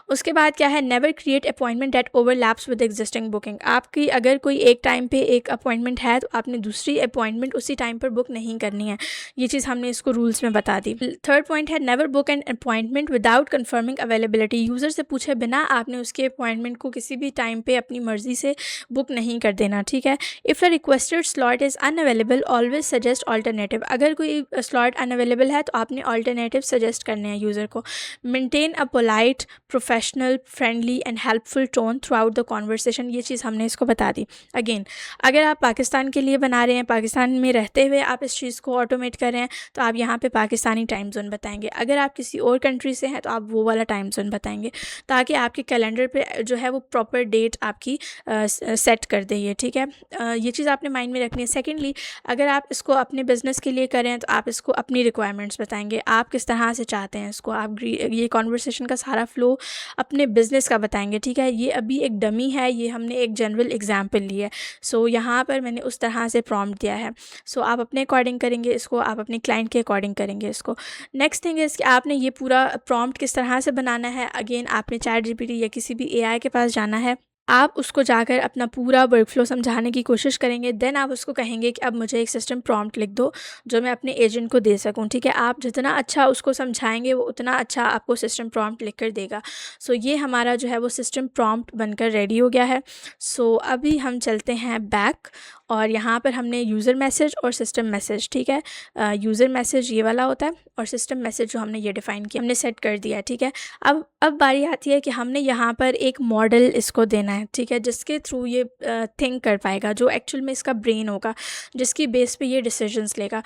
उसके बाद क्या है, never create appointment that overlaps with existing booking. आपकी अगर कोई एक टाइम पे एक अपॉइंटमेंट है तो आपने दूसरी अपॉइंटमेंट उसी टाइम पर बुक नहीं करनी है। ये चीज़ हमने इसको रूल्स में बता दी। थर्ड पॉइंट है, never book an appointment without confirming availability. User से पूछे बिना आपने उसके अपॉइंटमेंट को किसी भी टाइम पे अपनी मर्ज़ी से बुक नहीं कर देना, ठीक है। If the requested slot is unavailable, always suggest alternative. अगर कोई स्लॉट अनअवेलेबल है तो आपने ऑल्टरनेटिव सजेस्ट करने हैं यूज़र को। Maintain a polite, professional, friendly and helpful tone through out the conversation. ये चीज़ हमने इसको बता दी। अगेन, अगर आप पाकिस्तान के लिए बना रहे हैं, पाकिस्तान में रहते हुए आप इस चीज़ को ऑटोमेट कर रहे हैं, तो आप यहाँ पे पाकिस्तानी टाइम जोन बताएंगे। अगर आप किसी और कंट्री से हैं तो आप वो वाला टाइम जोन बताएंगे, ताकि आपके कैलेंडर पे जो है वो प्रॉपर डेट आपकी सेट कर दे ये, ठीक है। ये चीज़ आपने माइंड में रखनी है। सेकेंडली, अगर आप इसको अपने बिज़नेस के लिए करें तो आप इसको अपनी रिक्वायरमेंट्स बताएंगे, आप किस तरह से चाहते हैं इसको। आप ये कॉन्वर्सेशन का सारा फ्लो अपने बिज़नेस का बताएंगे, ठीक है। ये अभी एक डमी है, ये हमने एक जनरल एग्जाम्पल ली है। सो यहाँ पर मैंने उस तरह से प्रॉम्प्ट दिया है। सो आप अपने अकॉर्डिंग करेंगे इसको, आप अपने क्लाइंट के अकॉर्डिंग करेंगे इसको। नेक्स्ट थिंग इज़ कि आपने ये पूरा प्रॉम्प्ट किस तरह से बनाना है। अगेन, आपने चैट जीपीटी या किसी भी एआई के पास जाना है, आप उसको जाकर अपना पूरा वर्कफ्लो समझाने की कोशिश करेंगे। देन आप उसको कहेंगे कि अब मुझे एक सिस्टम प्रॉम्प्ट लिख दो जो मैं अपने एजेंट को दे सकूं, ठीक है। आप जितना अच्छा उसको समझाएंगे वो उतना अच्छा आपको सिस्टम प्रॉम्प्ट लिख कर देगा। सो ये हमारा जो है वो सिस्टम प्रॉम्प्ट बनकर रेडी हो गया है। सो अभी हम चलते हैं बैक, और यहाँ पर हमने यूज़र मैसेज और सिस्टम मैसेज, ठीक है। यूज़र मैसेज ये वाला होता है और सिस्टम मैसेज जो हमने ये डिफ़ाइन किया, हमने सेट कर दिया, ठीक है। अब बारी आती है कि हमने यहाँ पर एक मॉडल इसको देना है, ठीक है, जिसके थ्रू ये थिंक कर पाएगा, जो एक्चुअल में इसका ब्रेन होगा, जिसकी बेस पे ये डिसीजंस लेगा।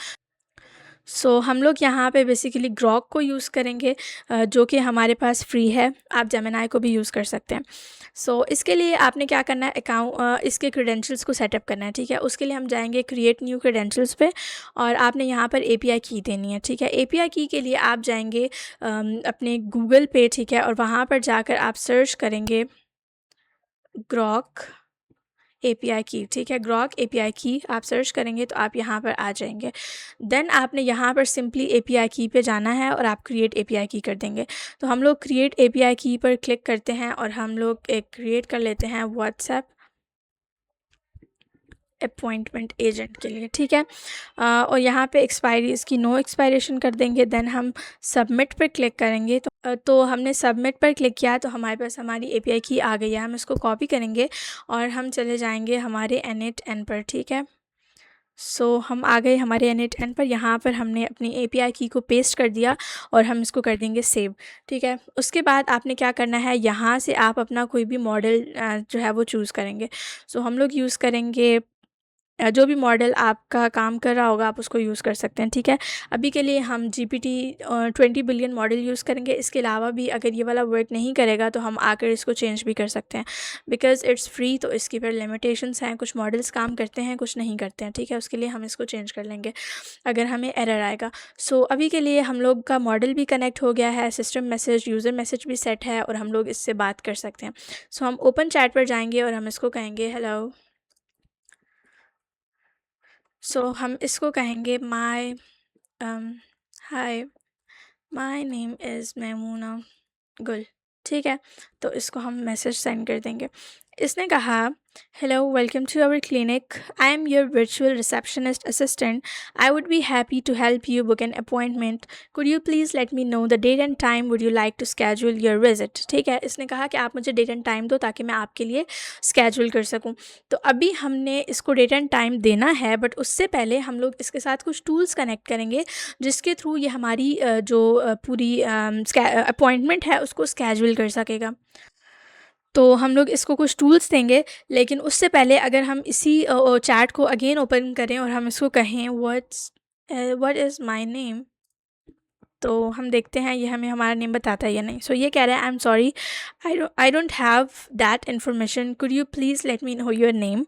सो हम लोग यहाँ पे बेसिकली ग्रॉक को यूज़ करेंगे, जो कि हमारे पास फ्री है। आप जेमिनाई को भी यूज़ कर सकते हैं। सो इसके लिए आपने क्या करना है, इसके क्रेडेंशियल्स को सेटअप करना है, ठीक है। उसके लिए हम जाएंगे क्रिएट न्यू क्रेडेंशियल्स पे, और आपने यहाँ पर एपीआई की देनी है, ठीक है। एपीआई की के लिए आप जाएंगे अपने गूगल पे, ठीक है, और वहाँ पर जाकर आप सर्च करेंगे ग्रॉक एपीआई की, ठीक है। ग्रॉक एपीआई की आप सर्च करेंगे तो आप यहाँ पर आ जाएंगे। देन आपने यहाँ पर सिंपली एपीआई की पे जाना है और आप क्रिएट एपीआई की कर देंगे। तो हम लोग क्रिएट एपीआई की पर क्लिक करते हैं और हम लोग एक क्रिएट कर लेते हैं व्हाट्सएप अपॉइंटमेंट एजेंट के लिए, ठीक है। और यहाँ पे एक्सपायरी इसकी नो एक्सपायरेशन कर देंगे। देन हम सबमिट पर क्लिक करेंगे, तो हमने सबमिट पर क्लिक किया तो हमारे पास हमारी एपीआई की आ गई है। हम इसको कॉपी करेंगे और हम चले जाएंगे हमारे NIT पर, ठीक है। सो हम आ गए हमारे NIT पर। यहाँ पर हमने अपनी एपीआई की को पेस्ट कर दिया और हम इसको कर देंगे सेव, ठीक है। उसके बाद आपने क्या करना है, यहाँ से आप अपना कोई भी मॉडल जो है वो चूज़ करेंगे। सो हम लोग यूज़ करेंगे जो भी मॉडल आपका काम कर रहा होगा आप उसको यूज़ कर सकते हैं, ठीक है। अभी के लिए हम GPT 20 बिलियन मॉडल यूज़ करेंगे। इसके अलावा भी अगर ये वाला वर्क नहीं करेगा तो हम आकर इसको चेंज भी कर सकते हैं, बिकॉज़ इट्स फ्री। तो इसकी फिर लिमिटेशंस हैं, कुछ मॉडल्स काम करते हैं कुछ नहीं करते हैं, ठीक है। उसके लिए हम इसको चेंज कर लेंगे अगर हमें एरर आएगा। सो अभी के लिए हम लोग का मॉडल भी कनेक्ट हो गया है, सिस्टम मैसेज यूज़र मैसेज भी सेट है और हम लोग इससे बात कर सकते हैं। सो हम ओपन चैट पर जाएंगे और हम इसको कहेंगे हेलो। सो हम इसको कहेंगे हाय, माय नेम इज़ मैमूना गुल, ठीक है। तो इसको हम मैसेज सेंड कर देंगे। इसने कहा hello, welcome to our clinic, I am your virtual receptionist assistant, I would be happy to help you book an appointment, could you please let me know the date and time would you like to schedule your visit, ठीक है। इसने कहा कि आप मुझे date and time दो ताकि मैं आपके लिए स्केड्यूल कर सकूं। तो अभी हमने इसको डेट एंड टाइम देना है, बट उससे पहले हम लोग इसके साथ कुछ टूल्स कनेक्ट करेंगे जिसके थ्रू ये हमारी जो पूरी अपॉइंटमेंट है उसको स्केड्यूल कर सकेगा। तो हम लोग इसको कुछ टूल्स देंगे, लेकिन उससे पहले अगर हम इसी चैट को अगेन ओपन करें और हम इसको कहें व्हाट इज़ माय नेम, तो हम देखते हैं ये हमें हमारा नेम बताता है या नहीं। सो ये कह रहा है I am sorry, I don't have that information, could you please let me know your name.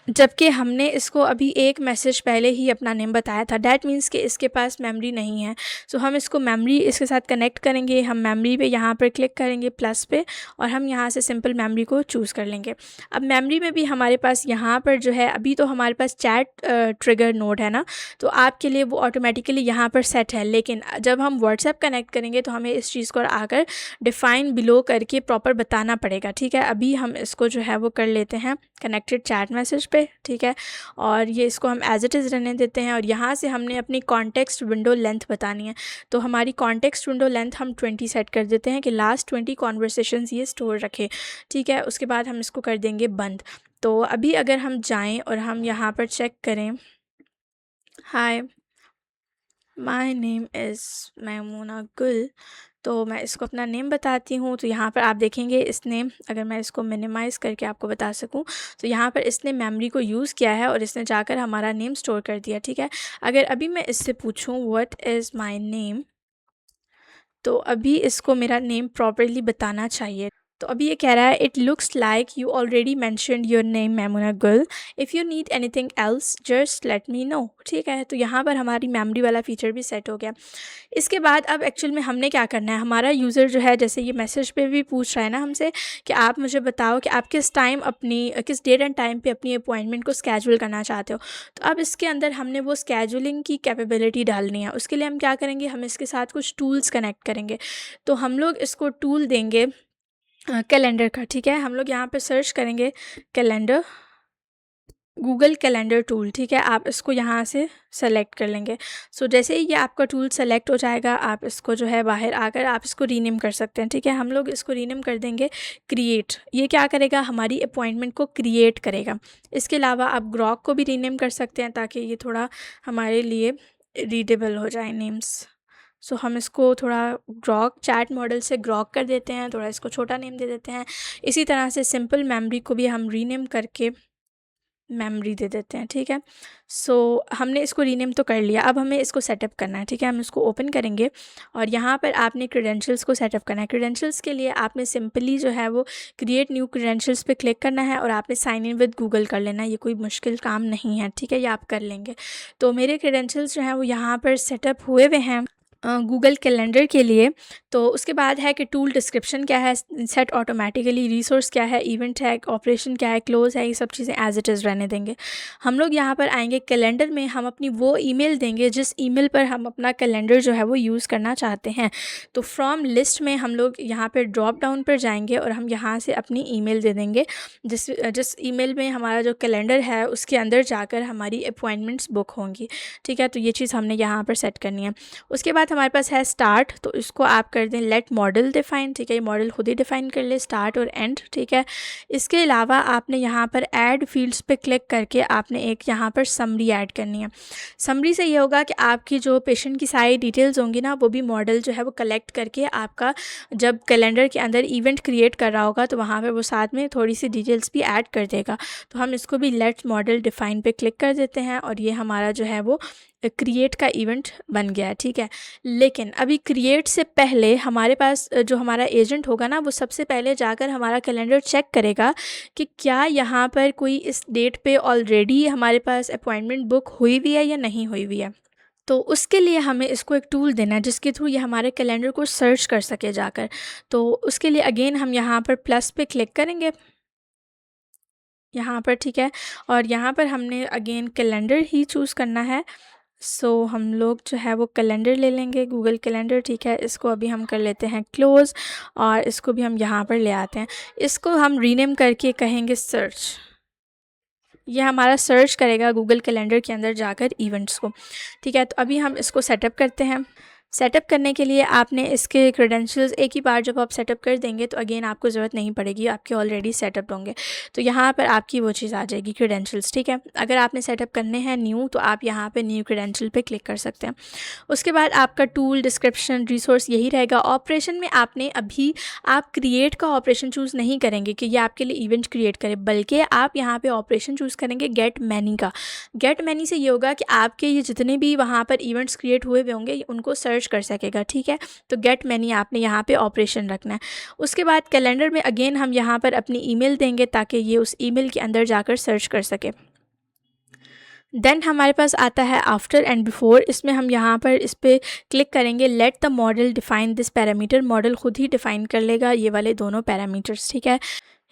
जबकि हमने इसको अभी एक मैसेज पहले ही अपना नेम बताया था, डैट मीन्स कि इसके पास मेमोरी नहीं है। सो हम इसको मेमोरी इसके साथ कनेक्ट करेंगे। हम मेमोरी पे यहाँ पर क्लिक करेंगे प्लस पे, और हम यहाँ से सिंपल मेमोरी को चूज़ कर लेंगे। अब मेमोरी में भी हमारे पास यहाँ पर जो है अभी तो हमारे पास चैट ट्रिगर नोड है ना, तो आपके लिए वो ऑटोमेटिकली यहाँ पर सेट है। लेकिन जब हम व्हाट्सएप कनेक्ट करेंगे तो हमें इस चीज़ को आकर डिफ़ाइन बिलो करके प्रॉपर बताना पड़ेगा, ठीक है। अभी हम इसको जो है वो कर लेते हैं कनेक्टेड चैट मैसेज पे, ठीक है। और ये इसको हम एज इट इज़ रहने देते हैं, और यहाँ से हमने अपनी कॉन्टेक्स्ट विंडो लेंथ बतानी है। तो हमारी कॉन्टेक्स्ट विंडो लेंथ हम 20 सेट कर देते हैं कि लास्ट 20 कॉन्वर्सेशंस ये स्टोर रखे, ठीक है। उसके बाद हम इसको कर देंगे बंद। तो अभी अगर हम जाएं और हम यहाँ पर चेक करें, hi my name is Maimoona गुल, तो मैं इसको अपना नेम बताती हूँ। तो यहाँ पर आप देखेंगे इसने, अगर मैं इसको मिनिमाइज़ करके आपको बता सकूँ, तो यहाँ पर इसने मेमोरी को यूज़ किया है और इसने जाकर हमारा नेम स्टोर कर दिया, ठीक है। अगर अभी मैं इससे पूछूँ व्हाट इज़ माय नेम, तो अभी इसको मेरा नेम प्रॉपरली बताना चाहिए। तो अभी ये कह रहा है it looks like you already mentioned your name Maimoona Gul, if you need anything else just let me know, ठीक है। तो यहाँ पर हमारी मेमोरी वाला फीचर भी सेट हो गया। इसके बाद अब एक्चुअल में हमने क्या करना है, हमारा यूज़र जो है जैसे ये मैसेज पे भी पूछ रहा है ना हमसे कि आप मुझे बताओ कि आप किस टाइम अपनी किस डेट एंड टाइम पे अपनी अपॉइंटमेंट को स्केड्यूल करना चाहते हो। तो अब इसके अंदर हमने वो स्केड्यूलिंग की कैपेबिलिटी डालनी है। उसके लिए हम क्या करेंगे, हम इसके साथ कुछ टूल्स कनेक्ट करेंगे। तो हम लोग इसको टूल देंगे कैलेंडर का, ठीक है। हम लोग यहाँ पे सर्च करेंगे कैलेंडर, गूगल कैलेंडर टूल, ठीक है। आप इसको यहाँ से सेलेक्ट कर लेंगे। सो जैसे ही ये आपका टूल सेलेक्ट हो जाएगा, आप इसको जो है बाहर आकर आप इसको रीनेम कर सकते हैं, ठीक है। हम लोग इसको रीनेम कर देंगे क्रिएट। ये क्या करेगा, हमारी अपॉइंटमेंट को क्रिएट करेगा। इसके अलावा आप ग्रॉक को भी रीनेम कर सकते हैं ताकि ये थोड़ा हमारे लिए रीडेबल हो जाए नेम्स। सो हम इसको थोड़ा ग्रॉक चैट मॉडल से ग्रॉक कर देते हैं, थोड़ा इसको छोटा नेम दे देते हैं। इसी तरह से सिंपल मेमोरी को भी हम रीनेम करके मेमोरी दे देते हैं, ठीक है। सो हमने इसको रीनेम तो कर लिया, अब हमें इसको सेटअप करना है, ठीक है। हम इसको ओपन करेंगे और यहाँ पर आपने क्रेडेंशियल्स को सेटअप करना है। क्रेडेंशियल्स के लिए आपने सिंपली जो है वो क्रिएट न्यू क्रेडेंशियल्स पे क्लिक करना है और आपने साइन इन विद गूगल कर लेना है। ये कोई मुश्किल काम नहीं है, ठीक है, ये आप कर लेंगे। तो मेरे क्रेडेंशियल्स जो हैं वो यहाँ पर सेटअप हुए हुए हैं गूगल कैलेंडर के लिए। तो उसके बाद है कि टूल डिस्क्रिप्शन क्या है, सेट ऑटोमेटिकली, रिसोर्स क्या है, इवेंट है, ऑपरेशन क्या है, क्लोज है, ये सब चीज़ें एज इट इज़ रहने देंगे। हम लोग यहाँ पर आएंगे कैलेंडर में, हम अपनी वो ईमेल देंगे जिस ईमेल पर हम अपना कैलेंडर जो है वो यूज़ करना चाहते हैं। तो फ्रॉम लिस्ट में हम लोग यहाँ पर ड्रॉप डाउन पर जाएंगे और हम यहाँ से अपनी ईमेल दे देंगे जिस ईमेल में हमारा जो कैलेंडर है उसके अंदर जाकर हमारी अपॉइंटमेंट्स बुक होंगी, ठीक है। तो ये चीज़ हमने यहाँ पर सेट करनी है। उसके बाद हमारे पास है स्टार्ट, तो इसको आप कर दें लेट मॉडल डिफाइन, ठीक है, ये मॉडल खुद ही डिफाइन कर ले स्टार्ट और एंड, ठीक है। इसके अलावा आपने यहाँ पर ऐड फील्ड्स पे क्लिक करके आपने एक यहाँ पर समरी ऐड करनी है। समरी से ये होगा कि आपकी जो पेशेंट की सारी डिटेल्स होंगी ना, वो भी मॉडल जो है वो कलेक्ट करके आपका जब कैलेंडर के अंदर इवेंट क्रिएट कर रहा होगा तो वहाँ पर वो साथ में थोड़ी सी डिटेल्स भी ऐड कर देगा। तो हम इसको भी लेट मॉडल डिफाइन पे क्लिक कर देते हैं और ये हमारा जो है वो क्रिएट का इवेंट बन गया है, ठीक है। लेकिन अभी क्रिएट से पहले हमारे पास जो हमारा एजेंट होगा ना, वो सबसे पहले जाकर हमारा कैलेंडर चेक करेगा कि क्या यहाँ पर कोई इस डेट पे ऑलरेडी हमारे पास अपॉइंटमेंट बुक हुई हुई है या नहीं हुई हुई है। तो उसके लिए हमें इसको एक टूल देना है जिसके थ्रू ये हमारे कैलेंडर को सर्च कर सके जाकर। तो उसके लिए अगेन हम यहाँ पर प्लस पे क्लिक करेंगे यहाँ पर, ठीक है, और यहाँ पर हमने अगेन कैलेंडर ही चूज़ करना है। सो हम लोग जो है वो कैलेंडर ले लेंगे, गूगल कैलेंडर, ठीक है। इसको अभी हम कर लेते हैं क्लोज़ और इसको भी हम यहाँ पर ले आते हैं। इसको हम रीनेम करके कहेंगे सर्च। ये हमारा सर्च करेगा गूगल कैलेंडर के अंदर जाकर इवेंट्स को, ठीक है। तो अभी हम इसको सेटअप करते हैं। सेटअप करने के लिए आपने इसके क्रेडेंशियल्स एक ही बार जब आप सेटअप कर देंगे तो अगेन आपको ज़रूरत नहीं पड़ेगी, आपके ऑलरेडी सेटअप होंगे। तो यहाँ पर आपकी वो चीज़ आ जाएगी क्रेडेंशियल्स, ठीक है। अगर आपने सेटअप करने हैं न्यू तो आप यहाँ पे न्यू क्रेडेंशियल पे क्लिक कर सकते हैं। उसके बाद आपका टूल, डिस्क्रिप्शन, रिसोर्स यही रहेगा। ऑपरेशन में आपने अभी आप क्रिएट का ऑपरेशन चूज़ नहीं करेंगे कि ये आपके लिए इवेंट क्रिएट करे, बल्कि आप यहाँ पर ऑपरेशन चूज़ करेंगे गेट मैनी का। गेट मैनी से ये होगा कि आपके ये जितने भी वहाँ पर इवेंट्स क्रिएट हुए हुए होंगे उनको सर्च कर सकेगा, ठीक है। तो गेट मैनी आपने यहाँ पे ऑपरेशन रखना है। उसके बाद कैलेंडर में अगेन हम यहाँ पर अपनी ईमेल देंगे ताकि ये उस ईमेल के अंदर जाकर सर्च कर सके। देन हमारे पास आता है आफ्टर एंड बिफोर। इसमें हम यहाँ पर इस पर क्लिक करेंगे let the model define this parameter. Model खुद ही डिफाइन कर लेगा ये वाले दोनों पैरामीटर्स, ठीक है।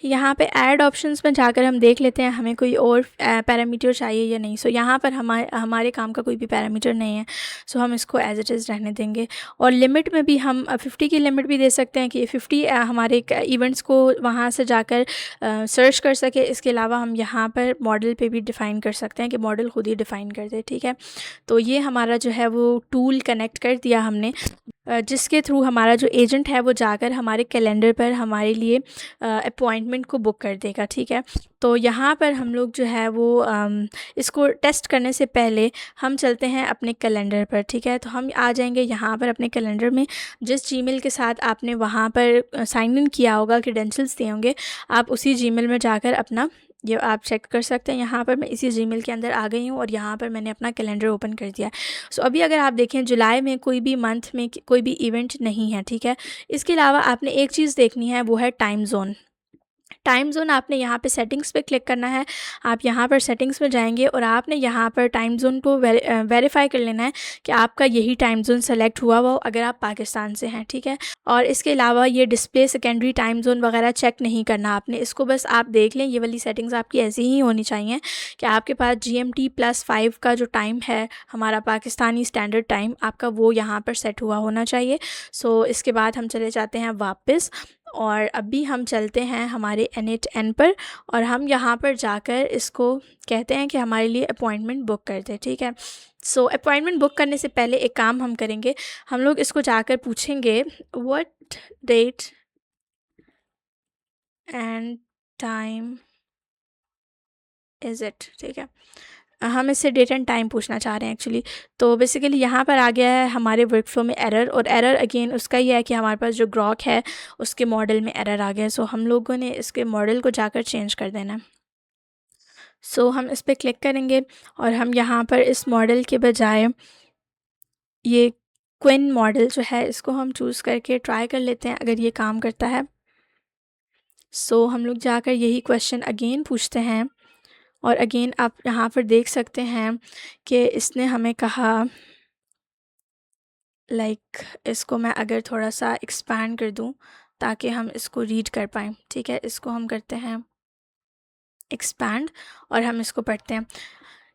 यहाँ पे ऐड ऑप्शंस में जाकर हम देख लेते हैं हमें कोई और पैरामीटर चाहिए या नहीं। सो यहाँ पर हमारे काम का कोई भी पैरामीटर नहीं है, सो हम इसको एज इट इज़ रहने देंगे। और लिमिट में भी हम 50 की लिमिट भी दे सकते हैं कि 50 हमारे इवेंट्स को वहाँ से जाकर सर्च कर सके। इसके अलावा हम यहाँ पर मॉडल पे भी डिफ़ाइन कर सकते हैं कि मॉडल खुद ही डिफ़ाइन कर दे, ठीक है। तो ये हमारा जो है वो टूल कनेक्ट कर दिया हमने, जिसके थ्रू हमारा जो एजेंट है वो जाकर हमारे कैलेंडर पर हमारे लिए अपॉइंटमेंट को बुक कर देगा, ठीक है। तो यहाँ पर हम लोग जो है वो इसको टेस्ट करने से पहले हम चलते हैं अपने कैलेंडर पर, ठीक है। तो हम आ जाएंगे यहाँ पर अपने कैलेंडर में। जिस जीमेल के साथ आपने वहाँ पर साइन इन किया होगा, क्रेडेंशियल्स दिए होंगे, आप उसी जीमेल में जाकर अपना ये आप चेक कर सकते हैं। यहाँ पर मैं इसी जीमेल के अंदर आ गई हूँ और यहाँ पर मैंने अपना कैलेंडर ओपन कर दिया। सो अभी अगर आप देखें जुलाई में कोई भी मंथ में कोई भी इवेंट नहीं है, ठीक है। इसके अलावा आपने एक चीज़ देखनी है, वो है टाइम जोन। टाइम जोन आपने यहाँ पे सेटिंग्स पे क्लिक करना है। आप यहाँ पर सेटिंग्स में जाएंगे और आपने यहाँ पर टाइम जोन को वेरीफाई कर लेना है कि आपका यही टाइम जोन सेलेक्ट हुआ हो अगर आप पाकिस्तान से हैं, ठीक है। और इसके अलावा ये डिस्प्ले सेकेंडरी टाइम जोन वगैरह चेक नहीं करना आपने, इसको बस आप देख लें। ये वाली सेटिंग्स आपकी ऐसी ही होनी चाहिए कि आपके पास GMT+5 का जो टाइम है हमारा पाकिस्तानी स्टैंडर्ड टाइम, आपका वो यहाँ पर सेट हुआ होना चाहिए। सो इसके बाद हम चले जाते हैं वापस और अभी हम चलते हैं हमारे NHN पर और हम यहाँ पर जाकर इसको कहते हैं कि हमारे लिए अपॉइंटमेंट बुक कर दे, ठीक है। सो अपॉइंटमेंट बुक करने से पहले एक काम हम करेंगे, हम लोग इसको जाकर पूछेंगे what date and time is it, ठीक है। हम इससे डेट एंड टाइम पूछना चाह रहे हैं एक्चुअली। तो बेसिकली यहाँ पर आ गया है हमारे वर्क फ्लो में एरर, और एरर अगेन उसका ही है कि हमारे पास जो ग्रॉक है उसके मॉडल में एरर आ गया। सो हम लोगों ने इसके मॉडल को जाकर चेंज कर देना है। सो हम इस पर क्लिक करेंगे और हम यहाँ पर इस मॉडल के बजाय ये क्विन मॉडल जो है इसको हम चूज़ करके ट्राई कर लेते हैं अगर ये काम करता है। सो हम लोग जाकर यही क्वेश्चन अगेन पूछते हैं और अगेन आप यहाँ पर देख सकते हैं कि इसने हमें कहा इसको मैं अगर थोड़ा सा एक्सपैंड कर दूँ ताकि हम इसको रीड कर पाएँ, ठीक है। इसको हम करते हैं एक्सपैंड और हम इसको पढ़ते हैं।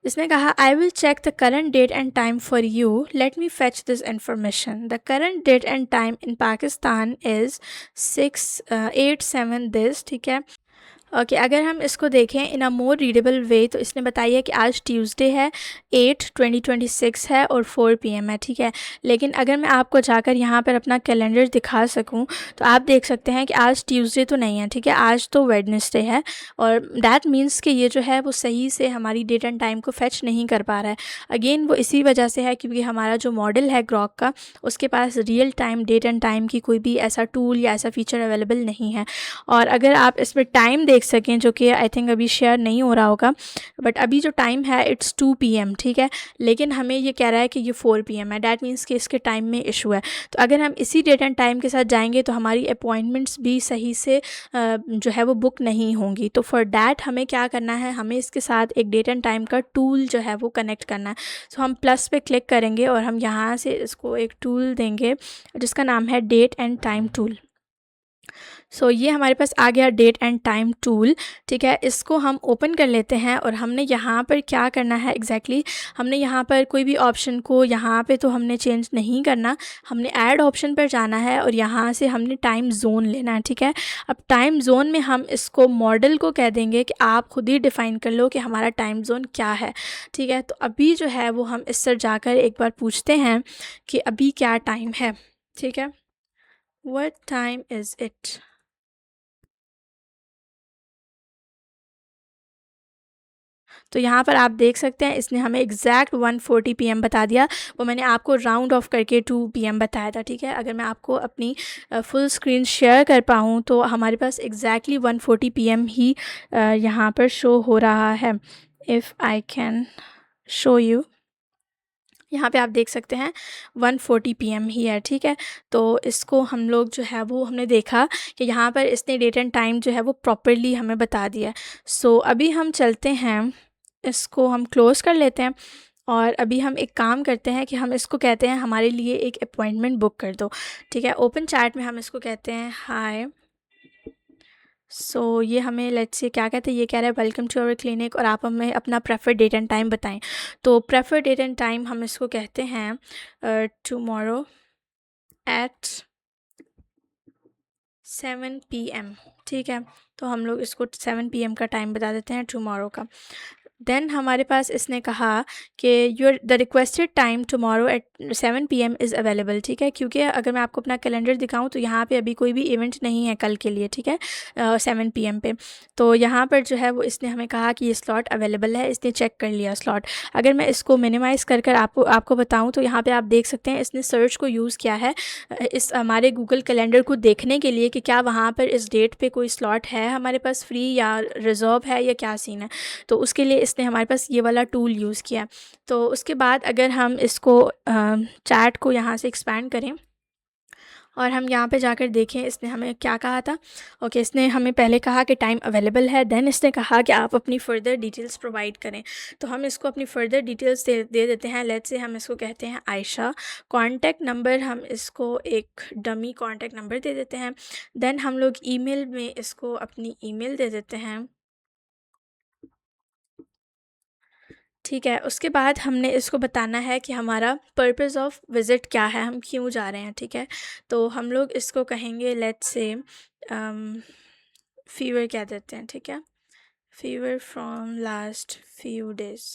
इसने कहा I will check the current date and time for you, let me fetch this information. The current date and time in Pakistan is 6/8/7 this, ठीक है। ओके, अगर हम इसको देखें इन अ मोर रीडेबल वे तो इसने बताया है कि आज ट्यूसडे है, 8/2026 है और 4 PM है, ठीक है। लेकिन अगर मैं आपको जाकर यहाँ पर अपना कैलेंडर दिखा सकूँ तो आप देख सकते हैं कि आज ट्यूसडे तो नहीं है, ठीक है, आज तो वेडनेसडे है। और दैट मीन्स कि ये जो है वो सही से हमारी डेट एंड टाइम को फेच नहीं कर पा रहा है। अगेन वो इसी वजह से है क्योंकि हमारा जो मॉडल है ग्रॉक का, उसके पास real time date and time की कोई भी ऐसा टूल या ऐसा फीचर अवेलेबल नहीं है। और अगर आप इसमें टाइम देख सकें, जो कि आई थिंक अभी शेयर नहीं हो रहा होगा, बट अभी जो टाइम है इट्स 2 PM, ठीक है। लेकिन हमें ये कह रहा है कि ये 4 PM है, डैट मीन्स कि इसके टाइम में इशू है। तो अगर हम इसी डेट एंड टाइम के साथ जाएंगे तो हमारी अपॉइंटमेंट्स भी सही से जो है वो बुक नहीं होंगी। तो फॉर डैट हमें क्या करना है, हमें इसके साथ एक डेट एंड टाइम का टूल जो है वो कनेक्ट करना है। सो हम प्लस पे क्लिक करेंगे और हम यहाँ से इसको एक टूल देंगे जिसका नाम है डेट एंड टाइम टूल। सो ये हमारे पास आ गया डेट एंड टाइम टूल, ठीक है। इसको हम ओपन कर लेते हैं और हमने यहाँ पर क्या करना है एग्जैक्टली हमने यहाँ पर कोई भी ऑप्शन को यहाँ पे तो हमने चेंज नहीं करना, हमने ऐड ऑप्शन पर जाना है और यहाँ से हमने टाइम जोन लेना है, ठीक है। अब टाइम जोन में हम इसको मॉडल को कह देंगे कि आप खुद ही डिफ़ाइन कर लो कि हमारा टाइम जोन क्या है, ठीक है। तो अभी जो है वो हम इससे जाकर एक बार पूछते हैं कि अभी क्या टाइम है, ठीक है। What time is it. तो यहाँ पर आप देख सकते हैं इसने हमें एग्जैक्ट 1:40 PM बता दिया। वो मैंने आपको राउंड ऑफ करके 2 PM बताया था, ठीक है। अगर मैं आपको अपनी फुल स्क्रीन शेयर कर पाऊँ तो हमारे पास एग्जैक्टली 1:40 PM ही यहाँ पर शो हो रहा है। If I can show you, यहाँ पे आप देख सकते हैं 1:40 PM ही है, ठीक है। तो इसको हम लोग जो है वो हमने देखा कि यहाँ पर इसने डेट एंड टाइम जो है वो प्रॉपरली हमें बता दिया। सो अभी हम चलते हैं, इसको हम क्लोज़ कर लेते हैं और अभी हम एक काम करते हैं कि हम इसको कहते हैं हमारे लिए एक अपॉइंटमेंट बुक कर दो, ठीक है। ओपन चैट में हम इसको कहते हैं हाय। सो ये हमें लेट्स से क्या कहते हैं, ये कह रहा है वेलकम टू आवर क्लिनिक और आप हमें अपना प्रेफर्ड डेट एंड टाइम बताएं। तो प्रेफर्ड डेट एंड टाइम हम इसको कहते हैं टुमारो एट 7 PM, ठीक है। तो हम लोग इसको 7 PM का टाइम बता देते हैं टुमारो का। देन हमारे पास इसने कहा कि your the requested time tomorrow at 7 PM is available, ठीक है। क्योंकि अगर मैं आपको अपना कैलेंडर दिखाऊं तो यहाँ पे अभी कोई भी इवेंट नहीं है कल के लिए, ठीक है, 7 PM पे। तो यहाँ पर जो है वो इसने हमें कहा कि ये स्लॉट अवेलेबल है, इसने चेक कर लिया स्लॉट। अगर मैं इसको मिनिमाइज़ कर कर आपको बताऊँ तो यहाँ पर आप देख सकते हैं इसने सर्च को यूज़ किया है इस हमारे गूगल कैलेंडर को देखने के लिए कि क्या वहाँ पर इस डेट पर कोई स्लॉट है हमारे पास फ्री या रिज़र्व है या क्या सीन है। तो उसके लिए इसने हमारे पास ये वाला टूल यूज़ किया। तो उसके बाद अगर हम इसको चैट को यहाँ से एक्सपैंड करें और हम यहाँ पे जाकर देखें इसने हमें क्या कहा था। ओके, इसने हमें पहले कहा कि टाइम अवेलेबल है, देन इसने कहा कि आप अपनी फ़र्दर डिटेल्स प्रोवाइड करें। तो हम इसको अपनी फ़र्दर डिटेल्स दे देते हैं। लेट्स से हम इसको कहते हैं आयशा। कॉन्टैक्ट नंबर हम इसको एक डमी कॉन्टैक्ट नंबर दे देते हैं। देन हम लोग ईमेल में इसको अपनी ईमेल दे देते हैं, ठीक है। उसके बाद हमने इसको बताना है कि हमारा पर्पस ऑफ विज़िट क्या है, हम क्यों जा रहे हैं, ठीक है। तो हम लोग इसको कहेंगे लेट्स से फ़ीवर कह देते हैं, ठीक है, fever from last few days.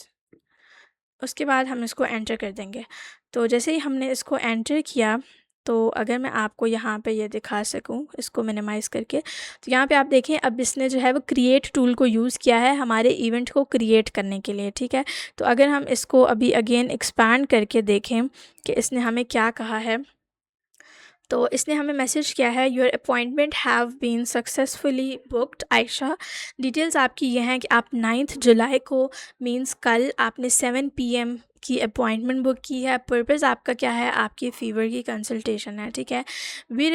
उसके बाद हम इसको एंटर कर देंगे। तो जैसे ही हमने इसको एंटर किया तो अगर मैं आपको यहाँ पे ये दिखा सकूँ इसको मिनिमाइज़ करके, तो यहाँ पे आप देखें अब इसने जो है वो क्रिएट टूल को यूज़ किया है हमारे इवेंट को क्रिएट करने के लिए, ठीक है। तो अगर हम इसको अभी अगेन एक्सपैंड करके देखें कि इसने हमें क्या कहा है, तो इसने हमें मैसेज किया है your appointment have been successfully booked Ayesha. Details आपकी ये हैं कि आप 9 जुलाई को मींस कल आपने 7 PM की अपॉइंटमेंट बुक की है। पर्पस आपका क्या है, आपकी फ़ीवर की कंसल्टेशन है, ठीक है। We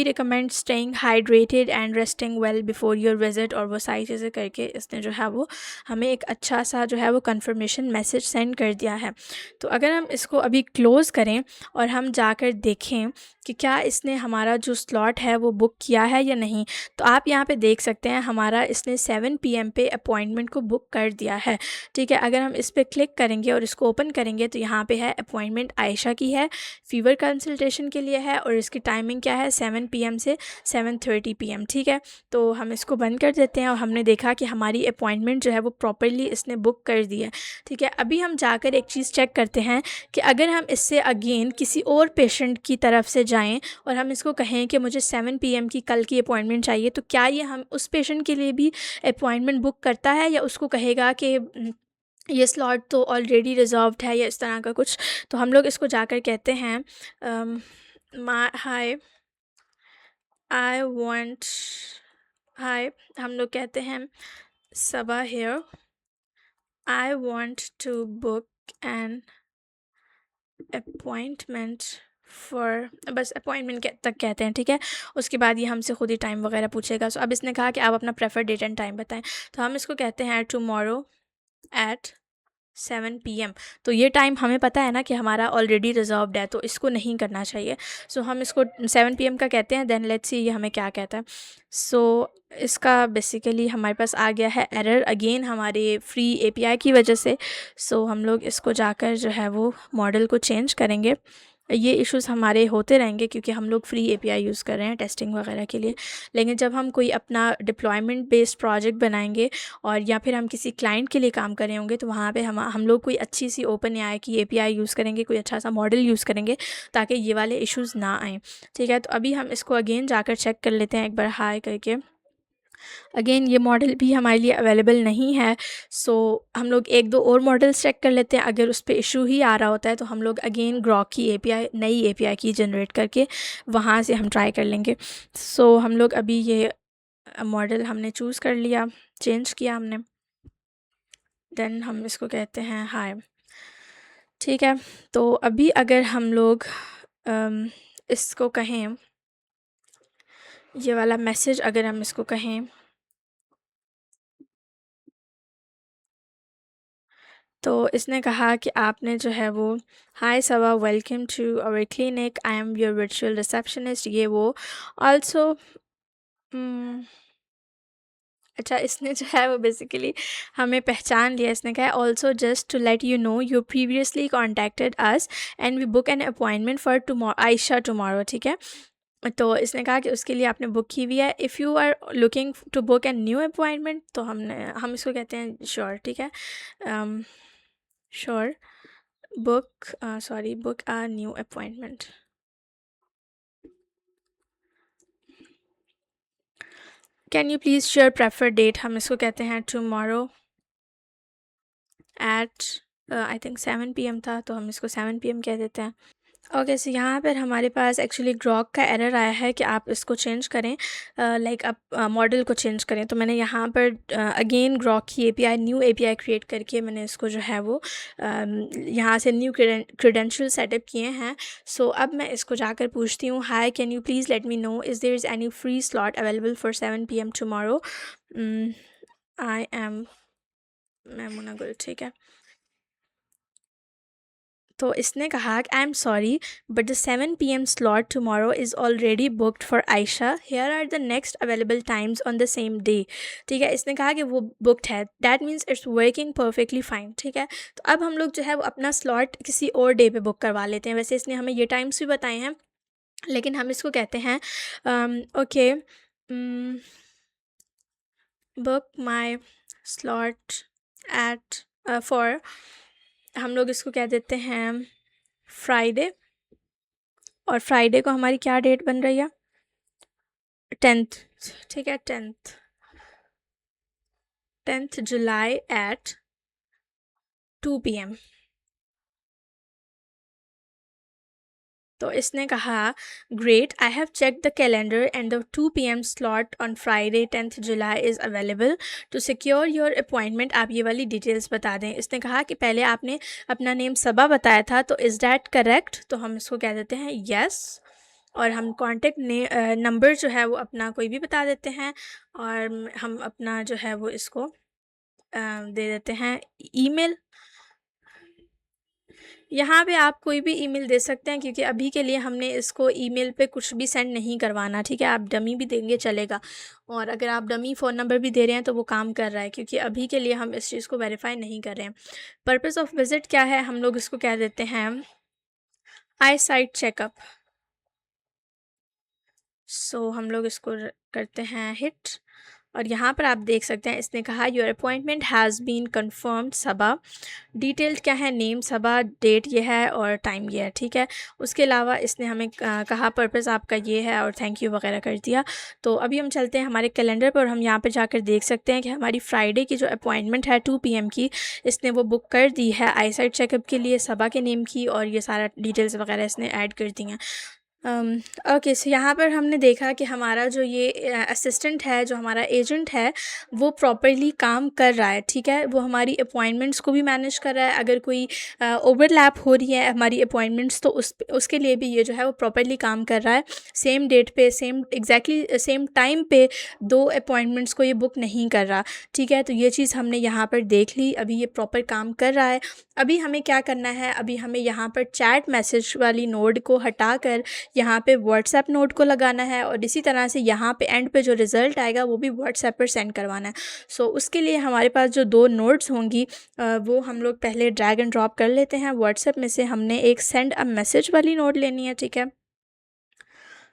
recommend staying hydrated and resting well before your visit, और वो सारी चीज़ें करके इसने जो है वो हमें एक अच्छा सा जो है वो कंफर्मेशन मैसेज सेंड कर दिया है। तो अगर हम इसको अभी क्लोज़ करें और हम जाकर देखें कि क्या इसने हमारा जो स्लॉट है वो बुक किया है या नहीं, तो आप यहाँ पे देख सकते हैं हमारा इसने 7 PM पे अपॉइंटमेंट को बुक कर दिया है, ठीक है। अगर हम इस पर क्लिक करेंगे और इसको ओपन करेंगे तो यहाँ पे है अपॉइंटमेंट आयशा की है, फ़ीवर कंसल्टेशन के लिए है और इसकी टाइमिंग क्या है 7 PM से 7:30 PM। ठीक है, तो हम इसको बंद कर देते हैं और हमने देखा कि हमारी अपॉइंटमेंट जो है वो प्रॉपरली इसने बुक कर दी है। ठीक है, अभी हम जाकर एक चीज़ चेक करते हैं कि अगर हम इससे अगेन किसी और पेशेंट की तरफ से जाएं और हम इसको कहें कि मुझे 7 PM की कल की अपॉइंटमेंट चाहिए, तो क्या ये हम उस पेशेंट के लिए भी अपॉइंटमेंट बुक करता है या उसको कहेगा कि ये स्लॉट तो ऑलरेडी रिजर्व्ड है या इस तरह का कुछ। तो हम लोग इसको जाकर कहते हैं हाय आई वांट हाय हम लोग कहते हैं Saba here, I want to book an appointment for, बस अपॉइंटमेंट तक कहते हैं। ठीक है, उसके बाद ये हमसे खुद ही टाइम वगैरह पूछेगा। सो अब इसने कहा कि आप अपना प्रेफर्ड डेट एंड टाइम बताएं, तो हम इसको कहते हैं टुमारो एट 7 PM। तो ये टाइम हमें पता है ना कि हमारा ऑलरेडी रिजर्व्ड है, तो इसको नहीं करना चाहिए। सो हम इसको 7 PM का कहते हैं। देन लेट्स सी ये हमें क्या कहता है। सो इसका बेसिकली हमारे पास आ गया है एरर अगेन हमारे फ्री API की वजह से। सो हम लोग इसको जाकर जो है वो मॉडल को चेंज करेंगे। ये इश्यूज़ हमारे होते रहेंगे क्योंकि हम लोग फ्री API यूज़ कर रहे हैं टेस्टिंग वगैरह के लिए। लेकिन जब हम कोई अपना डिप्लॉयमेंट बेस्ड प्रोजेक्ट बनाएंगे और या फिर हम किसी क्लाइंट के लिए काम कर रहे होंगे, तो वहाँ पे हम लोग कोई अच्छी सी ओपन AI की API यूज़ करेंगे, कोई अच्छा सा मॉडल यूज़ करेंगे ताकि ये वाले इश्यूज़ ना आएँ। ठीक है, तो अभी हम इसको अगेन जाकर चेक कर लेते हैं एक बार हाई करके। अगेन ये मॉडल भी हमारे लिए अवेलेबल नहीं है। सो हम लोग एक दो और मॉडल्स चेक कर लेते हैं। अगर उस पर इशू ही आ रहा होता है तो हम लोग अगेन ग्रॉक की API नई API की जनरेट करके वहाँ से हम ट्राई कर लेंगे। सो हम लोग अभी ये मॉडल हमने चूज़ कर लिया, चेंज किया हमने। देन हम इसको कहते हैं हाय। ठीक है, तो अभी अगर हम लोग इसको कहें, ये वाला मैसेज अगर हम इसको कहें तो इसने कहा कि आपने जो है वो hi Saba welcome to our clinic, I am your virtual receptionist, ये वो ऑल्सो अच्छा इसने जो है वो बेसिकली हमें पहचान लिया। इसने कहा also just to let you know you previously contacted us and we book an appointment for tomorrow Ayesha tomorrow. ठीक है, तो इसने कहा कि उसके लिए आपने बुक की हुई है। If you are looking to book an new appointment, तो हम इसको कहते हैं श्योर। ठीक है, sure book a new appointment। Can you please share prefer date, हम इसको कहते हैं tomorrow at I think 7 PM था, तो हम इसको 7 PM कह देते हैं। ओके, सो यहाँ पर हमारे पास एक्चुअली ग्रॉक का एरर आया है कि आप इसको चेंज करें, लाइक आप मॉडल को चेंज करें। तो मैंने यहाँ पर अगेन ग्रॉक की API न्यू API क्रिएट करके मैंने इसको जो है वो यहाँ से न्यू क्रेडेंशियल सेटअप किए हैं। सो अब मैं इसको जाकर पूछती हूँ hi can you please let me know is there is any free slot available for 7 PM tomorrow, I am Maimuna Gul. ठीक है, तो इसने कहा कि I am sorry but the 7 PM slot tomorrow is already booked for Ayesha, here are the next available times on the same day. ठीक है, इसने कहा कि वो बुकड है, that means it's working perfectly fine. ठीक है, तो अब हम लोग जो है वो अपना स्लॉट किसी और डे पे बुक करवा लेते हैं। वैसे इसने हमें ये टाइम्स भी बताए हैं, लेकिन हम इसको कहते हैं okay book my slot at four, हम लोग इसको कह देते हैं फ्राइडे, और फ्राइडे को हमारी क्या डेट बन रही है 10th। ठीक है, 10th जुलाई एट 2 PM। तो इसने कहा great I have check the calendar and the 2 PM slot on Friday 10th July is available to secure your appointment. आप ये वाली डिटेल्स बता दें। इसने कहा कि पहले आपने अपना नेम सबा बताया था, तो इज़ डैट करेक्ट, तो हम इसको कह देते हैं येस, और हम कॉन्टेक्ट नंबर जो है वो अपना कोई भी बता देते हैं, और हम अपना जो है वो इसको दे देते हैं ईमेल। यहाँ पे आप कोई भी ईमेल दे सकते हैं, क्योंकि अभी के लिए हमने इसको ईमेल पे कुछ भी सेंड नहीं करवाना, ठीक है। आप डमी भी देंगे चलेगा, और अगर आप डमी फ़ोन नंबर भी दे रहे हैं तो वो काम कर रहा है, क्योंकि अभी के लिए हम इस चीज़ को वेरीफाई नहीं कर रहे हैं। पर्पस ऑफ विज़िट क्या है, हम लोग इसको कह देते हैं आई साइट चेकअप। सो हम लोग इसको करते हैं हिट, और यहाँ पर आप देख सकते हैं इसने कहा your appointment has been confirmed Saba. Detailed क्या है, नेम सबा, डेट ये है और टाइम ये है, ठीक है। उसके अलावा इसने हमें कहा पर्पस आपका ये है और थैंक यू वगैरह कर दिया। तो अभी हम चलते हैं हमारे कैलेंडर पर, हम यहाँ पर जाकर देख सकते हैं कि हमारी फ्राइडे की जो अपॉइंटमेंट है 2 PM की, इसने वो बुक कर दी है आई साइट चेकअप के लिए, सबा के नेम की, और ये सारा डिटेल्स वगैरह इसने ऐड कर दी हैं। ओके, सो यहाँ पर हमने देखा कि हमारा जो ये असिस्टेंट है, जो हमारा एजेंट है, वो प्रॉपर्ली काम कर रहा है, ठीक है। वो हमारी अपॉइंटमेंट्स को भी मैनेज कर रहा है। अगर कोई ओवरलैप हो रही है हमारी अपॉइंटमेंट्स, तो उसके लिए भी ये जो है वो प्रॉपर्ली काम कर रहा है। सेम डेट पे, सेम एग्जैक्टली सेम टाइम पे 2 अपॉइंटमेंट्स को ये बुक नहीं कर रहा, ठीक है। तो ये चीज़ हमने यहाँ पर देख ली, अभी ये प्रॉपर काम कर रहा है। अभी हमें क्या करना है, अभी हमें यहाँ पर चैट मैसेज वाली नोड को हटा कर यहाँ पे व्हाट्सएप नोट को लगाना है, और इसी तरह से यहाँ पे एंड पे जो रिज़ल्ट आएगा वो भी व्हाट्सएप पर सेंड करवाना है। सो उसके लिए हमारे पास जो 2 नोट्स होंगी वो हम लोग पहले ड्रैग एंड ड्रॉप कर लेते हैं। व्हाट्सएप में से हमने एक सेंड अ मैसेज वाली नोट लेनी है, ठीक है।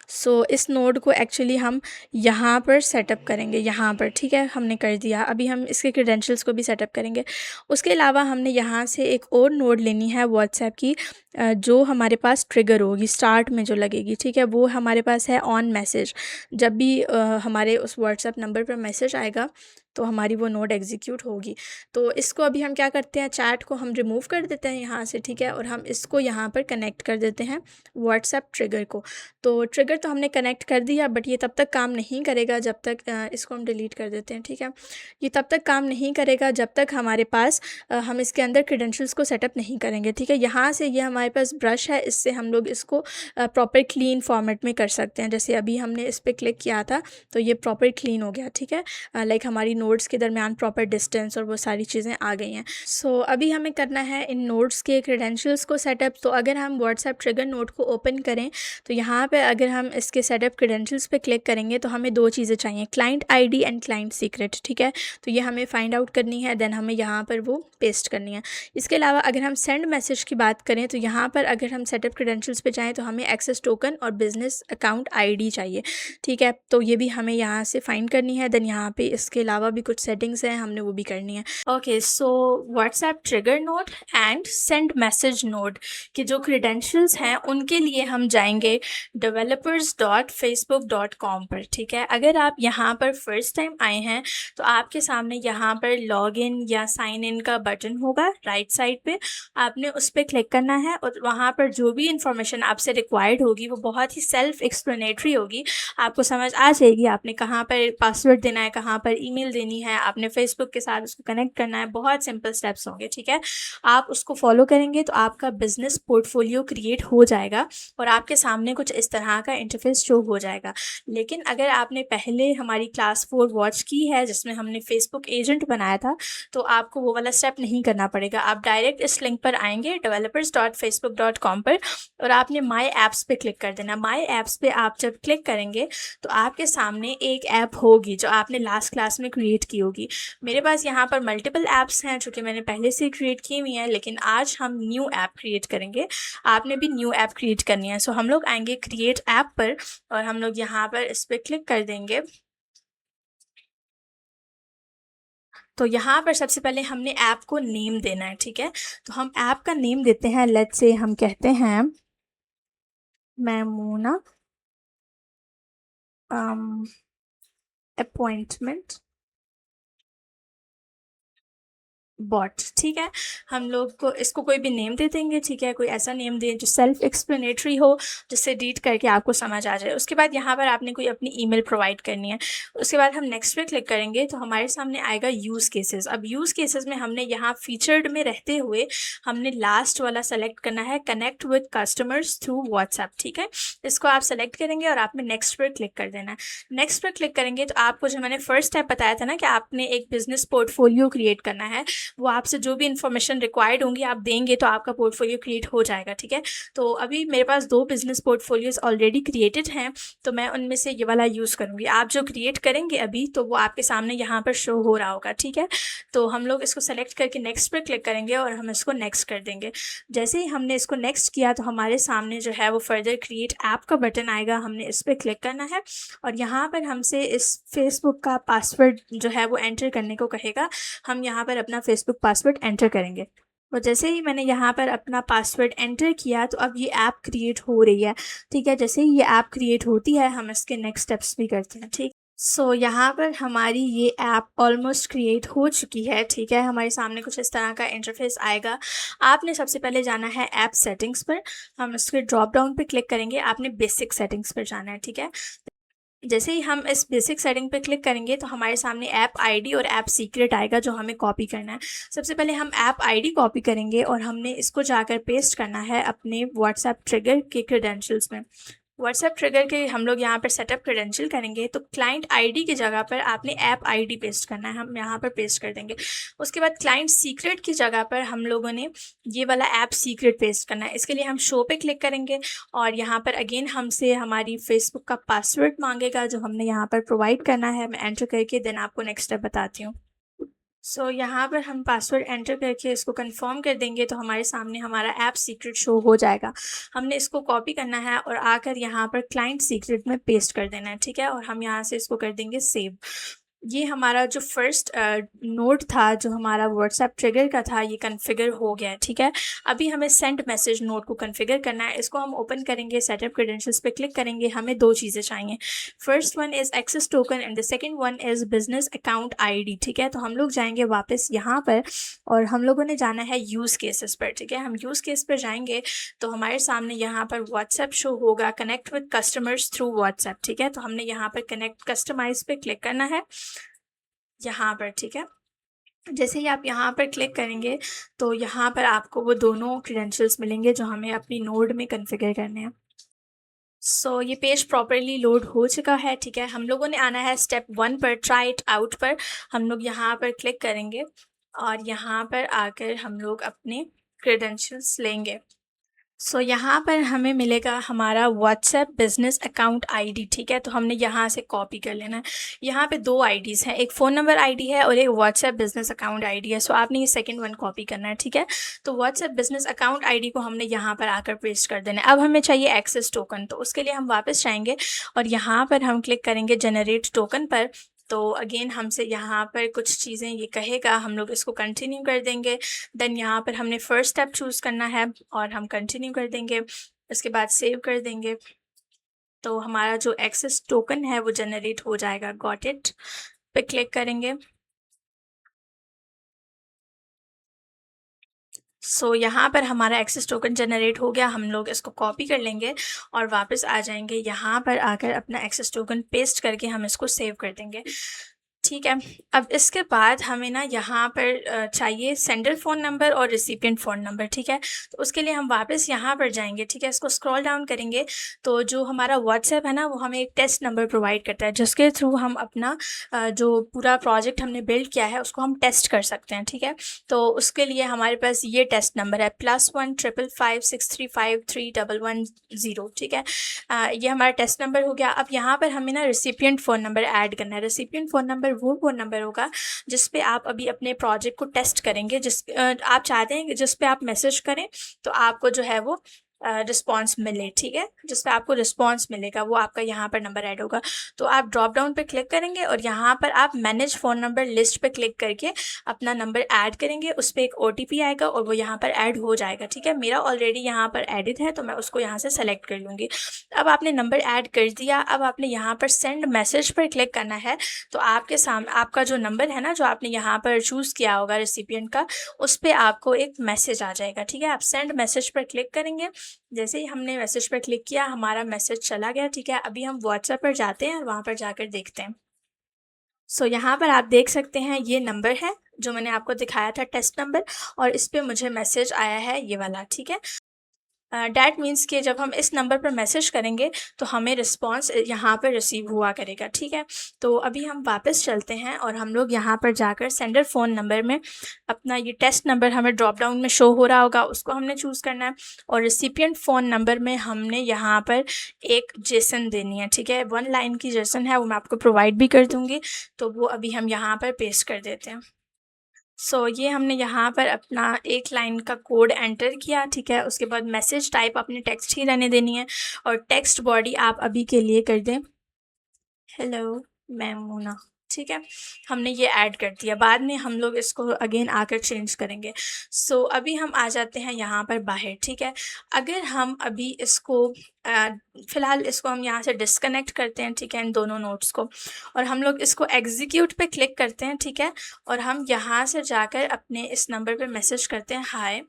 सो इस नोड को एक्चुअली हम यहाँ पर सेटअप करेंगे, यहाँ पर, ठीक है। हमने कर दिया, अभी हम इसके क्रेडेंशियल्स को भी सेटअप करेंगे। उसके अलावा हमने यहाँ से एक और नोड लेनी है व्हाट्सएप की, जो हमारे पास ट्रिगर होगी, स्टार्ट में जो लगेगी, ठीक है। वो हमारे पास है ऑन मैसेज। जब भी हमारे उस व्हाट्सएप नंबर पर मैसेज आएगा तो हमारी वो नोड एग्जीक्यूट होगी। तो इसको अभी हम क्या करते हैं, चैट को हम रिमूव कर देते हैं यहाँ से, ठीक है, और हम इसको यहाँ पर कनेक्ट कर देते हैं व्हाट्सएप ट्रिगर को। तो ट्रिगर तो हमने कनेक्ट कर दिया, बट ये तब तक काम नहीं करेगा जब तक इसको हम डिलीट कर देते हैं, ठीक है। ये तब तक काम नहीं करेगा जब तक हमारे पास हम इसके अंदर क्रेडेंशियल्स को सेटअप नहीं करेंगे, ठीक है। यहाँ से ये हमारे पास ब्रश है, इससे हम लोग इसको प्रॉपर क्लीन फॉर्मेट में कर सकते हैं। जैसे अभी हमने इस पर क्लिक किया था तो ये प्रॉपर क्लीन हो गया, ठीक है। लाइक हमारी नोड्स के दरमियान प्रॉपर डिस्टेंस और वो सारी चीज़ें आ गई हैं। सो अभी हमें करना है इन नोड्स के क्रेडेंशियल्स को सेटअप। तो अगर हम व्हाट्सएप ट्रिगर नोड को ओपन करें तो यहाँ पे अगर हम इसके सेटअप क्रेडेंशियल्स पे क्लिक करेंगे तो हमें 2 चीज़ें चाहिए, client ID and client secret, ठीक है। तो ये हमें फाइंड आउट करनी है, देन हमें यहाँ पर वो पेस्ट करनी है। इसके अलावा अगर हम सेंड मैसेज की बात करें तो यहाँ पर अगर हम सेटअप क्रेडेंशियल्स पे जाएँ तो हमें एक्सेस टोकन और बिजनेस अकाउंट आईडी चाहिए, ठीक है। तो ये भी हमें यहाँ से फाइंड करनी है। देन यहाँ पे इसके अलावा भी कुछ सेटिंग्स हैं, हमने वो भी करनी है। Okay, so WhatsApp trigger node and send message node के जो क्रेडेंशियल्स हैं उनके लिए हम जाएंगे developers.facebook.com पर, ठीक है। अगर आप यहाँ पर फर्स्ट टाइम आए हैं तो आपके सामने यहाँ पर लॉगिन या साइन इन का बटन होगा राइट साइड पे, आपने उस पर क्लिक करना है, और वहाँ पर जो भी इंफॉर्मेशन आपसे रिक्वायर्ड होगी वो बहुत ही सेल्फ एक्सप्लेनेटरी होगी, आपको समझ आ जाएगी। आपने कहाँ पर पासवर्ड देना है, कहाँ पर ईमेल देनी है, आपने फेसबुक के साथ उसको कनेक्ट करना है, बहुत सिंपल स्टेप्स होंगे, ठीक है। आप उसको फॉलो करेंगे तो आपका बिजनेस पोर्टफोलियो क्रिएट हो जाएगा और आपके सामने कुछ इस तरह का इंटरफेस शो हो जाएगा। लेकिन अगर आपने पहले हमारी क्लास 4 वॉच की है जिसमें हमने फेसबुक एजेंट बनाया था, तो आपको वो वाला स्टेप नहीं करना पड़ेगा। आप डायरेक्ट इस लिंक पर आएंगे developers.facebook.com पर, और आपने माई ऐप्स पे क्लिक कर देना। माई ऐप्स पे आप जब क्लिक करेंगे तो आपके सामने एक ऐप होगी जो आपने लास्ट क्लास में क्रिएट की होगी। मेरे पास यहाँ पर मल्टीपल ऐप्स हैं जो कि मैंने पहले से क्रिएट की हुई हैं, लेकिन आज हम न्यू ऐप क्रिएट करेंगे। आपने भी न्यू ऐप क्रिएट करनी है। सो हम लोग आएंगे क्रिएट ऐप पर, और हम लोग यहाँ पर इस पर क्लिक कर देंगे। तो यहाँ पर सबसे पहले हमने ऐप को नेम देना है, ठीक है। तो हम ऐप का नेम देते हैं, लेट्स से हम कहते हैं मैमूना अपॉइंटमेंट बॉट, ठीक है। हम लोग को इसको कोई भी नेम दे देंगे, ठीक है। कोई ऐसा नेम दें जो सेल्फ एक्सप्लेनेटरी हो, जिससे रीड करके आपको समझ आ जाए। उसके बाद यहाँ पर आपने कोई अपनी ईमेल प्रोवाइड करनी है। उसके बाद हम नेक्स्ट पे क्लिक करेंगे तो हमारे सामने आएगा यूज़ केसेस। अब यूज़ केसेस में हमने यहाँ फीचर्ड में रहते हुए हमने लास्ट वाला सेलेक्ट करना है, connect with customers through WhatsApp, ठीक है। इसको आप सेलेक्ट करेंगे और आपने नेक्स्ट पर क्लिक कर देना है। नेक्स्ट पर क्लिक करेंगे तो आपको जो मैंने फर्स्ट स्टेप बताया था ना कि आपने एक बिजनेस पोर्टफोलियो क्रिएट करना है, वो आपसे जो भी इन्फॉर्मेशन रिक्वायर्ड होंगी आप देंगे तो आपका पोर्टफोलियो क्रिएट हो जाएगा, ठीक है। तो अभी मेरे पास 2 बिज़नेस पोर्टफोलियोज़ ऑलरेडी क्रिएटेड हैं, तो मैं उनमें से ये वाला यूज़ करूँगी। आप जो क्रिएट करेंगे अभी तो वो आपके सामने यहाँ पर शो हो रहा होगा, ठीक है। तो हम लोग इसको सेलेक्ट करके नेक्स्ट पर क्लिक करेंगे और हम इसको नेक्स्ट कर देंगे। जैसे ही हमने इसको नेक्स्ट किया तो हमारे सामने जो है वो फर्दर क्रिएट ऐप का बटन आएगा, हमने इस पर क्लिक करना है और यहाँ पर हमसे इस फेसबुक का पासवर्ड जो है वो एंटर करने को कहेगा। हम यहाँ पर अपना फेसबुक पासवर्ड एंटर करेंगे और जैसे ही मैंने यहाँ पर अपना पासवर्ड एंटर किया तो अब ये ऐप क्रिएट हो रही है, ठीक है। जैसे ही ये ऐप क्रिएट होती है हम इसके नेक्स्ट स्टेप्स भी करते हैं, ठीक। सो यहाँ पर हमारी ये ऐप ऑलमोस्ट क्रिएट हो चुकी है, ठीक है। हमारे सामने कुछ इस तरह का इंटरफेस आएगा। आपने सबसे पहले जाना है ऐप सेटिंग्स पर, हम इसके ड्रॉप डाउन पे क्लिक करेंगे, आपने बेसिक सेटिंग्स पर जाना है, ठीक है। जैसे ही हम इस बेसिक सेटिंग पे क्लिक करेंगे तो हमारे सामने ऐप आईडी और ऐप सीक्रेट आएगा जो हमें कॉपी करना है। सबसे पहले हम ऐप आईडी कॉपी करेंगे और हमने इसको जाकर पेस्ट करना है अपने व्हाट्सएप ट्रिगर के क्रेडेंशियल्स में। व्हाट्सएप ट्रिगर के हम लोग यहाँ पर सेटअप क्रेडेंशियल करेंगे तो क्लाइंट आईडी की जगह पर आपने ऐप आईडी पेस्ट करना है, हम यहाँ पर पेस्ट कर देंगे। उसके बाद क्लाइंट सीक्रेट की जगह पर हम लोगों ने ये वाला ऐप सीक्रेट पेस्ट करना है। इसके लिए हम शो पे क्लिक करेंगे और यहाँ पर अगेन हमसे हमारी फेसबुक का पासवर्ड मांगेगा जो हमने यहाँ पर प्रोवाइड करना है। मैं एंटर करके देन आपको नेक्स्ट स्टेप बताती हूँ। सो यहाँ पर हम पासवर्ड एंटर करके इसको कंफर्म कर देंगे तो हमारे सामने हमारा ऐप सीक्रेट शो हो जाएगा। हमने इसको कॉपी करना है और आकर यहाँ पर क्लाइंट सीक्रेट में पेस्ट कर देना है, ठीक है। और हम यहाँ से इसको कर देंगे सेव। ये हमारा जो फर्स्ट नोड था जो हमारा व्हाट्सएप ट्रिगर का था ये कन्फिगर हो गया है, ठीक है। अभी हमें सेंड मैसेज नोड को कन्फिगर करना है। इसको हम ओपन करेंगे, सेटअप क्रेडेंशियल्स पे क्लिक करेंगे। हमें 2 चीज़ें चाहिए, first one is access token and the second one is business account ID, ठीक है। तो हम लोग जाएंगे वापस यहाँ पर और हम लोगों ने जाना है यूज़ केसेस पर, ठीक है। हम यूज़ केस पर जाएंगे तो हमारे सामने यहाँ पर व्हाट्सएप शो होगा, connect with customers through WhatsApp, ठीक है। तो हमने यहाँ पर कनेक्ट कस्टमाइज पे क्लिक करना है यहाँ पर, ठीक है। जैसे ही आप यहाँ पर क्लिक करेंगे तो यहाँ पर आपको वो दोनों क्रेडेंशियल्स मिलेंगे जो हमें अपनी नोड में कॉन्फ़िगर करने हैं। सो ये पेज प्रॉपरली लोड हो चुका है, ठीक है। हम लोगों ने आना है स्टेप 1 पर, ट्राई इट आउट पर। हम लोग यहाँ पर क्लिक करेंगे और यहाँ पर आकर हम लोग अपने क्रेडेंशियल्स लेंगे। सो यहाँ पर हमें मिलेगा हमारा व्हाट्सएप बिज़नेस अकाउंट आईडी, ठीक है। तो हमने यहाँ से कॉपी कर लेना है। यहाँ पे 2 आईडीज़ हैं, एक फ़ोन नंबर आईडी है और एक व्हाट्सएप बिज़नेस अकाउंट आईडी है। सो आपने ये सेकंड वन कॉपी करना है, ठीक है। तो व्हाट्सएप बिज़नेस अकाउंट आईडी को हमने यहाँ पर आकर पेस्ट कर देना है। अब हमें चाहिए एक्सेस टोकन, तो उसके लिए हम वापस जाएंगे और यहाँ पर हम क्लिक करेंगे जनरेट टोकन पर। तो अगेन हमसे यहाँ पर कुछ चीज़ें ये कहेगा, हम लोग इसको कंटिन्यू कर देंगे। देन यहाँ पर हमने फ़र्स्ट स्टेप चूज़ करना है और हम कंटिन्यू कर देंगे, उसके बाद सेव कर देंगे। तो हमारा जो एक्सेस टोकन है वो जनरेट हो जाएगा। गॉट इट पे क्लिक करेंगे। सो यहाँ पर हमारा एक्सेस टोकन जनरेट हो गया। हम लोग इसको कॉपी कर लेंगे और वापस आ जाएंगे। यहाँ पर आकर अपना एक्सेस टोकन पेस्ट करके हम इसको सेव कर देंगे, ठीक है। अब इसके बाद हमें ना यहाँ पर चाहिए सेंडर फ़ोन नंबर और रिसिपिएंट फ़ोन नंबर, ठीक है। तो उसके लिए हम वापस यहाँ पर जाएंगे, ठीक है। इसको स्क्रॉल डाउन करेंगे तो जो हमारा व्हाट्सएप है ना वो हमें एक टेस्ट नंबर प्रोवाइड करता है जिसके थ्रू हम अपना जो पूरा प्रोजेक्ट हमने बिल्ड किया है उसको हम टेस्ट कर सकते हैं, ठीक है। तो उसके लिए हमारे पास ये टेस्ट नंबर है +1 555 635 3110, ठीक है। ये हमारा टेस्ट नंबर हो गया। अब यहाँ पर हमें ना रिसिपिएंट फ़ोन नंबर ऐड करना है। रिसिपिएंट फ़ोन नंबर वो फ़ोन नंबर होगा जिस पे आप अभी अपने प्रोजेक्ट को टेस्ट करेंगे, आप चाहते हैं कि जिस पे आप मैसेज करें तो आपको जो है वो रिस्पॉन्स मिले, ठीक है। जिस पे आपको रिस्पॉन्स मिलेगा वो आपका यहाँ पर नंबर ऐड होगा। तो आप ड्रॉप डाउन पे क्लिक करेंगे और यहाँ पर आप मैनेज फ़ोन नंबर लिस्ट पे क्लिक करके अपना नंबर ऐड करेंगे। उस पर एक OTP आएगा और वो यहाँ पर ऐड हो जाएगा, ठीक है। मेरा ऑलरेडी यहाँ पर एडिट है तो मैं उसको यहाँ से सेलेक्ट कर लूँगी। अब आपने नंबर ऐड कर दिया। अब आपने यहाँ पर सेंड मैसेज पर क्लिक करना है। तो आपके सामने आपका जो नंबर है ना जो आपने यहाँ पर चूज़ किया होगा रिसिपिएंट का, उस पर आपको एक मैसेज आ जाएगा, ठीक है। आप सेंड मैसेज पर क्लिक करेंगे। जैसे ही हमने मैसेज पर क्लिक किया हमारा मैसेज चला गया, ठीक है। अभी हम व्हाट्सएप पर जाते हैं और वहाँ पर जाकर देखते हैं। सो यहाँ पर आप देख सकते हैं ये नंबर है जो मैंने आपको दिखाया था टेस्ट नंबर, और इस पर मुझे मैसेज आया है ये वाला, ठीक है। डैट मीन्स कि जब हम इस नंबर पर मैसेज करेंगे तो हमें रिस्पॉन्स यहाँ पर रिसीव हुआ करेगा, ठीक है। तो अभी हम वापस चलते हैं और हम लोग यहाँ पर जाकर सेंडर फ़ोन नंबर में अपना ये टेस्ट नंबर हमें ड्रॉप डाउन में शो हो रहा होगा, उसको हमने चूज़ करना है। और रिसिपिएंट फ़ोन नंबर में हमने यहाँ पर एक जेसन देनी है, ठीक है। 1 लाइन की जेसन है, वो मैं आपको प्रोवाइड भी कर दूँगी, तो वो अभी हम यहाँ पर पेस्ट कर देते हैं। ये हमने यहाँ पर अपना 1 लाइन का कोड एंटर किया, ठीक है। उसके बाद मैसेज टाइप अपने टेक्स्ट ही रहने देनी है और टेक्स्ट बॉडी आप अभी के लिए कर दें हेलो मैमूना, ठीक है। हमने ये ऐड कर दिया, बाद में हम लोग इसको अगेन आकर चेंज करेंगे। अभी हम आ जाते हैं यहाँ पर बाहर, ठीक है। अगर हम अभी इसको फ़िलहाल इसको हम यहाँ से डिस्कनेक्ट करते हैं, ठीक है, इन दोनों नोट्स को, और हम लोग इसको एग्जीक्यूट पे क्लिक करते हैं, ठीक है। और हम यहाँ से जाकर अपने इस नंबर पे मैसेज करते हैं हाय।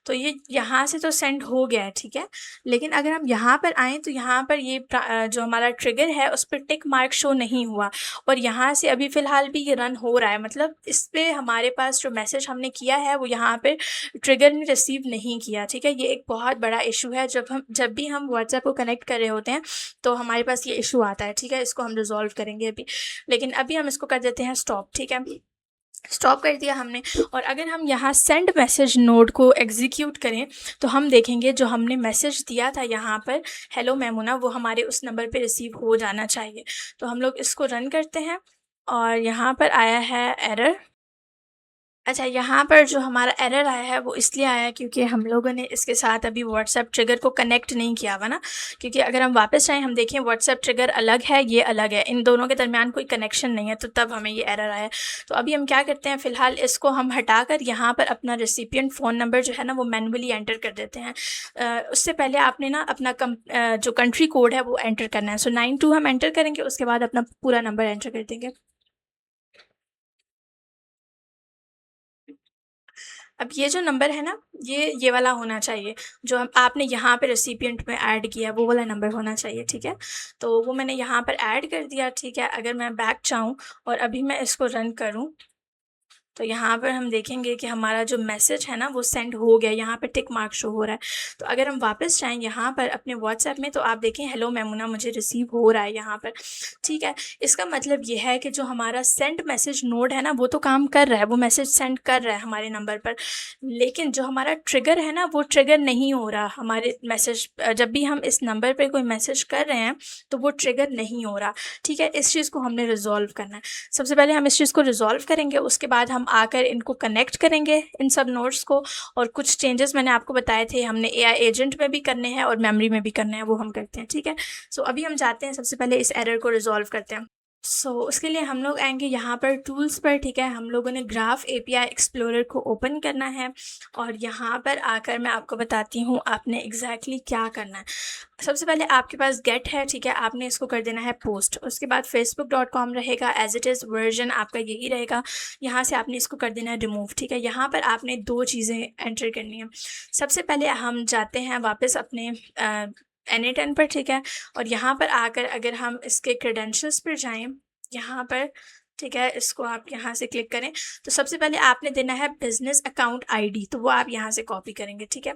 तो ये यहाँ से तो सेंड हो गया है, ठीक है। लेकिन अगर हम यहाँ पर आएँ तो यहाँ पर ये जो हमारा ट्रिगर है उस पर टिक मार्क शो नहीं हुआ, और यहाँ से अभी फ़िलहाल भी ये रन हो रहा है। मतलब इस पे हमारे पास जो मैसेज हमने किया है वो यहाँ पे ट्रिगर ने रिसीव नहीं किया, ठीक है। ये एक बहुत बड़ा इशू है, जब भी हम व्हाट्सएप को कनेक्ट कर रहे होते हैं तो हमारे पास ये इशू आता है, ठीक है। इसको हम रिजॉल्व करेंगे अभी, लेकिन अभी हम इसको कर देते हैं स्टॉप, ठीक है। स्टॉप कर दिया हमने। और अगर हम यहाँ सेंड मैसेज नोड को एग्जीक्यूट करें तो हम देखेंगे जो हमने मैसेज दिया था यहाँ पर हेलो मैमूना, वो हमारे उस नंबर पे रिसीव हो जाना चाहिए। तो हम लोग इसको रन करते हैं और यहाँ पर आया है एरर। अच्छा, यहाँ पर जो हमारा एरर आया है वो इसलिए आया है क्योंकि हम लोगों ने इसके साथ अभी व्हाट्सएप ट्रिगर को कनेक्ट नहीं किया हुआ ना। क्योंकि अगर हम वापस आएँ, हम देखें व्हाट्सएप ट्रिगर अलग है, ये अलग है, इन दोनों के दरमियान कोई कनेक्शन नहीं है, तो तब हमें ये एरर आया। तो अभी हम क्या करते हैं, फ़िलहाल इसको हम हटाकर यहाँ पर अपना रिसिपिएंट फ़ोन नंबर जो है ना वो मैनुअली एंटर कर देते हैं। उससे पहले आपने ना अपना जो कंट्री कोड है वो एंटर करना है। 92 हम एंटर करेंगे, उसके बाद अपना पूरा नंबर एंटर कर देंगे। अब ये जो नंबर है ना, ये वाला होना चाहिए, जो आपने यहाँ पे रेसिपिएंट में ऐड किया, वो वाला नंबर होना चाहिए, ठीक है। तो वो मैंने यहाँ पर ऐड कर दिया, ठीक है। अगर मैं बैक चाहूँ और अभी मैं इसको रन करूँ तो यहाँ पर हम देखेंगे कि हमारा जो मैसेज है ना वो सेंड हो गया, यहाँ पे टिक मार्क शो हो रहा है। तो अगर हम वापस जाएँ यहाँ पर अपने व्हाट्सएप में तो आप देखें हेलो मैमूना मुझे रिसीव हो रहा है यहाँ पर, ठीक है। इसका मतलब ये है कि जो हमारा सेंड मैसेज नोड है ना वो तो काम कर रहा है, वो मैसेज सेंड कर रहा है हमारे नंबर पर, लेकिन जो हमारा ट्रिगर है ना वो ट्रिगर नहीं हो रहा हमारे मैसेज। जब भी हम इस नंबर पर कोई मैसेज कर रहे हैं तो वो ट्रिगर नहीं हो रहा, ठीक है। इस चीज़ को हमने रिजॉल्व करना है। सबसे पहले हम इस चीज़ को रिजॉल्व करेंगे, उसके बाद हम आकर इनको कनेक्ट करेंगे इन सब नोड्स को, और कुछ चेंजेस मैंने आपको बताए थे हमने एआई एजेंट में भी करने हैं और मेमोरी में भी करने हैं, वो हम करते हैं, ठीक है। अभी हम जाते हैं, सबसे पहले इस एरर को रिजॉल्व करते हैं। उसके लिए हम लोग आएंगे यहाँ पर टूल्स पर, ठीक है। हम लोगों ने ग्राफ एपीआई एक्सप्लोरर को ओपन करना है और यहाँ पर आकर मैं आपको बताती हूँ आपने एग्जैक्टली क्या करना है। सबसे पहले आपके पास गेट है, ठीक है, आपने इसको कर देना है पोस्ट। उसके बाद facebook.com रहेगा, एज इट इज़ वर्जन आपका यही रहेगा। यहाँ से आपने इसको कर देना है रिमूव, ठीक है। यहाँ पर आपने 2 चीज़ें एंटर करनी है। सबसे पहले हम जाते हैं वापस अपने N8N पर, ठीक है। और यहाँ पर आकर अगर हम इसके क्रेडेंशियल्स पर जाएँ, यहाँ पर, ठीक है, इसको आप यहाँ से क्लिक करें तो सबसे पहले आपने देना है बिज़नेस अकाउंट आईडी, तो वो आप यहाँ से कॉपी करेंगे, ठीक है।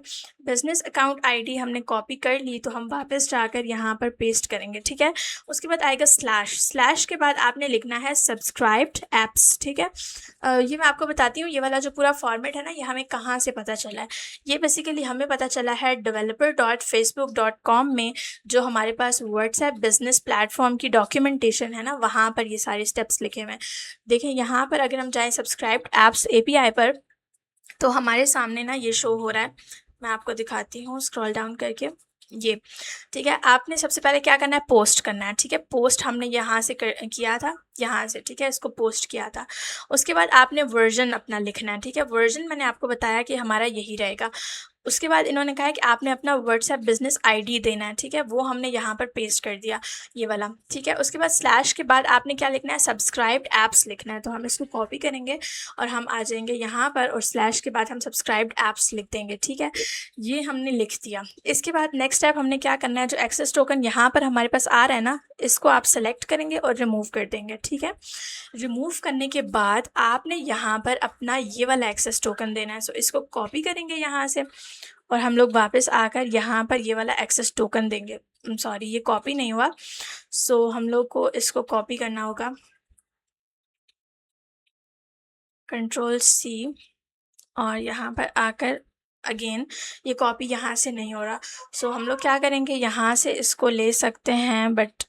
बिज़नेस अकाउंट आईडी हमने कॉपी कर ली, तो हम वापस जाकर यहाँ पर पेस्ट करेंगे, ठीक है। उसके बाद आएगा स्लैश के बाद आपने लिखना है सब्सक्राइब्ड ऐप्स, ठीक है। ये मैं आपको बताती हूँ, ये वाला जो पूरा फॉर्मेट है ना, ये हमें कहाँ से पता चला है। ये बेसिकली हमें पता चला है developer.facebook.com में, जो हमारे पास व्हाट्सएप बिजनेस प्लेटफॉर्म की डॉक्यूमेंटेशन है ना, वहाँ पर ये सारे स्टेप्स लिखे हुए हैं। देखें यहाँ पर अगर हम जाएं सब्सक्राइब्ड ऐप्स एपीआई पर तो हमारे सामने ना ये शो हो रहा है। मैं आपको दिखाती हूँ स्क्रॉल डाउन करके, ये, ठीक है। आपने सबसे पहले क्या करना है, पोस्ट करना है, ठीक है। पोस्ट हमने यहाँ से किया था, यहाँ से, ठीक है, इसको पोस्ट किया था। उसके बाद आपने वर्जन अपना लिखना है, ठीक है। वर्जन मैंने आपको बताया कि हमारा यही रहेगा। उसके बाद इन्होंने कहा है कि आपने अपना व्हाट्सएप बिजनेस आईडी देना है, ठीक है, वो हमने यहाँ पर पेस्ट कर दिया, ये वाला, ठीक है। उसके बाद स्लैश के बाद आपने क्या लिखना है, सब्सक्राइब्ड ऐप्स लिखना है, तो हम इसको कॉपी करेंगे और हम आ जाएंगे यहाँ पर और स्लैश के बाद हम सब्सक्राइब्ड ऐप्स लिख देंगे, ठीक है। ये हमने लिख दिया। इसके बाद नेक्स्ट स्टेप हमने क्या करना है, जो एक्सेस टोकन यहाँ पर हमारे पास आ रहा है ना, इसको आप सेलेक्ट करेंगे और रिमूव कर देंगे, ठीक है। रिमूव करने के बाद आपने यहाँ पर अपना ये वाला एक्सेस टोकन देना है, इसको कॉपी करेंगे यहाँ से और हम लोग वापस आकर यहाँ पर ये वाला एक्सेस टोकन देंगे। सॉरी, ये कॉपी नहीं हुआ, सो हम लोग को इसको कॉपी करना होगा, Ctrl+C, और यहाँ पर आकर अगेन ये कॉपी यहाँ से नहीं हो रहा, सो हम लोग क्या करेंगे, यहाँ से इसको ले सकते हैं, बट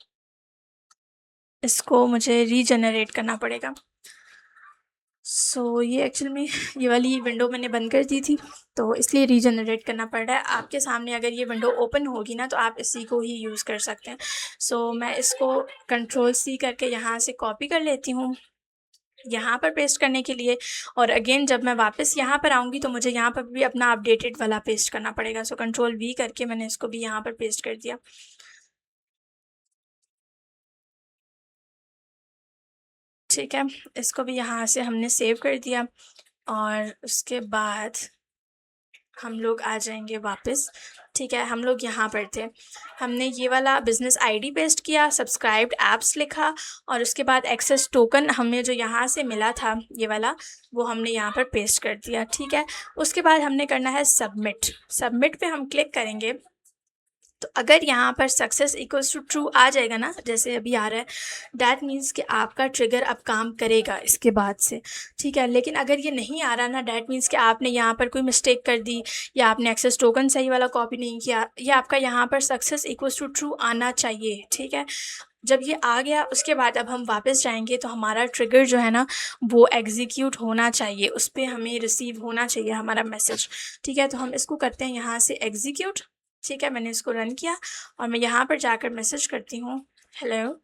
इसको मुझे रीजनरेट करना पड़ेगा। सो ये एक्चुअल में ये वाली विंडो मैंने बंद कर दी थी, तो इसलिए रीजनरेट करना पड़ रहा है। आपके सामने अगर ये विंडो ओपन होगी ना, तो आप इसी को ही यूज़ कर सकते हैं। सो मैं इसको Ctrl+C करके यहाँ से कॉपी कर लेती हूँ यहाँ पर पेस्ट करने के लिए, और अगेन जब मैं वापस यहाँ पर आऊँगी तो मुझे यहाँ पर भी अपना अपडेटेड वाला पेस्ट करना पड़ेगा। सो Ctrl+V करके मैंने इसको भी यहाँ पर पेस्ट कर दिया। ठीक है, इसको भी यहाँ से हमने सेव कर दिया, और उसके बाद हम लोग आ जाएंगे वापस। ठीक है, हम लोग यहाँ पर थे, हमने ये वाला बिज़नेस आईडी पेस्ट किया, सब्सक्राइब्ड ऐप्स लिखा, और उसके बाद एक्सेस टोकन हमें जो यहाँ से मिला था ये वाला, वो हमने यहाँ पर पेस्ट कर दिया। ठीक है, उसके बाद हमने करना है सबमिट। सबमिट पे हम क्लिक करेंगे, तो अगर यहाँ पर सक्सेस इक्वल्स टू ट्रू आ जाएगा ना, जैसे अभी आ रहा है, डैट मीन्स कि आपका ट्रिगर अब काम करेगा इसके बाद से। ठीक है, लेकिन अगर ये नहीं आ रहा ना, डैट मीन्स कि आपने यहाँ पर कोई मिस्टेक कर दी, या आपने एक्सेस टोकन सही वाला कॉपी नहीं किया, या आपका यहाँ पर सक्सेस इक्वल्स टू ट्रू आना चाहिए। ठीक है, जब ये आ गया उसके बाद अब हम वापस जाएंगे, तो हमारा ट्रिगर जो है ना वो एग्जीक्यूट होना चाहिए, उस पर हमें रिसीव होना चाहिए हमारा मैसेज। ठीक है, तो हम इसको करते हैं यहाँ से एग्जीक्यूट। ठीक है, मैंने इसको रन किया, और मैं यहाँ पर जाकर मैसेज करती हूँ, हेलो।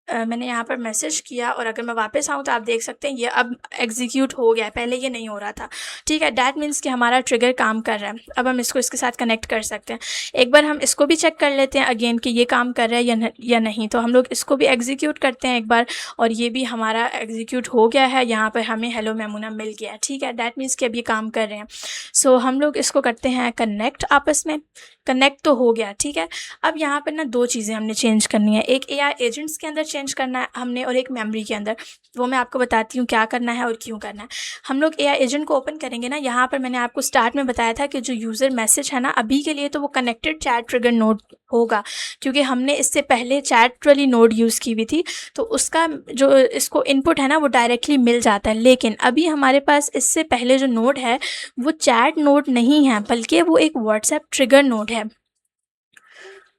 मैंने यहाँ पर मैसेज किया, और अगर मैं वापस आऊँ तो आप देख सकते हैं ये अब एग्जीक्यूट हो गया है, पहले ये नहीं हो रहा था। ठीक है, डैट मीन्स कि हमारा ट्रिगर काम कर रहा है। अब हम इसको इसके साथ कनेक्ट कर सकते हैं। एक बार हम इसको भी चेक कर लेते हैं अगेन कि ये काम कर रहा है या नहीं। तो हम लोग इसको भी एग्जीक्यूट करते हैं एक बार, और ये भी हमारा एग्जीक्यूट हो गया है। यहाँ पर हमें हेलो मेमूना मिल गया है। ठीक है, डैट मीन्स कि अब ये काम कर रहे हैं। सो हम लोग इसको करते हैं कनेक्ट, आपस में कनेक्ट तो हो गया। ठीक है, अब यहाँ पर ना दो चीज़ें हमने चेंज करनी है, एक एआई एजेंट्स के अंदर चेंज करना है हमने, और एक मेमोरी के अंदर। वो मैं आपको बताती हूँ क्या करना है और क्यों करना है। हम लोग एआई एजेंट को ओपन करेंगे ना, यहाँ पर मैंने आपको स्टार्ट में बताया था कि जो यूज़र मैसेज है ना, अभी के लिए तो वो कनेक्टेड चैट ट्रिगर नोड होगा, क्योंकि हमने इससे पहले चैट वाली नोड यूज़ की हुई थी, तो उसका जो इसको इनपुट है ना वो डायरेक्टली मिल जाता है। लेकिन अभी हमारे पास इससे पहले जो नोड है वो चैट नोड नहीं है, बल्कि वो एक व्हाट्सएप ट्रिगर नोड है।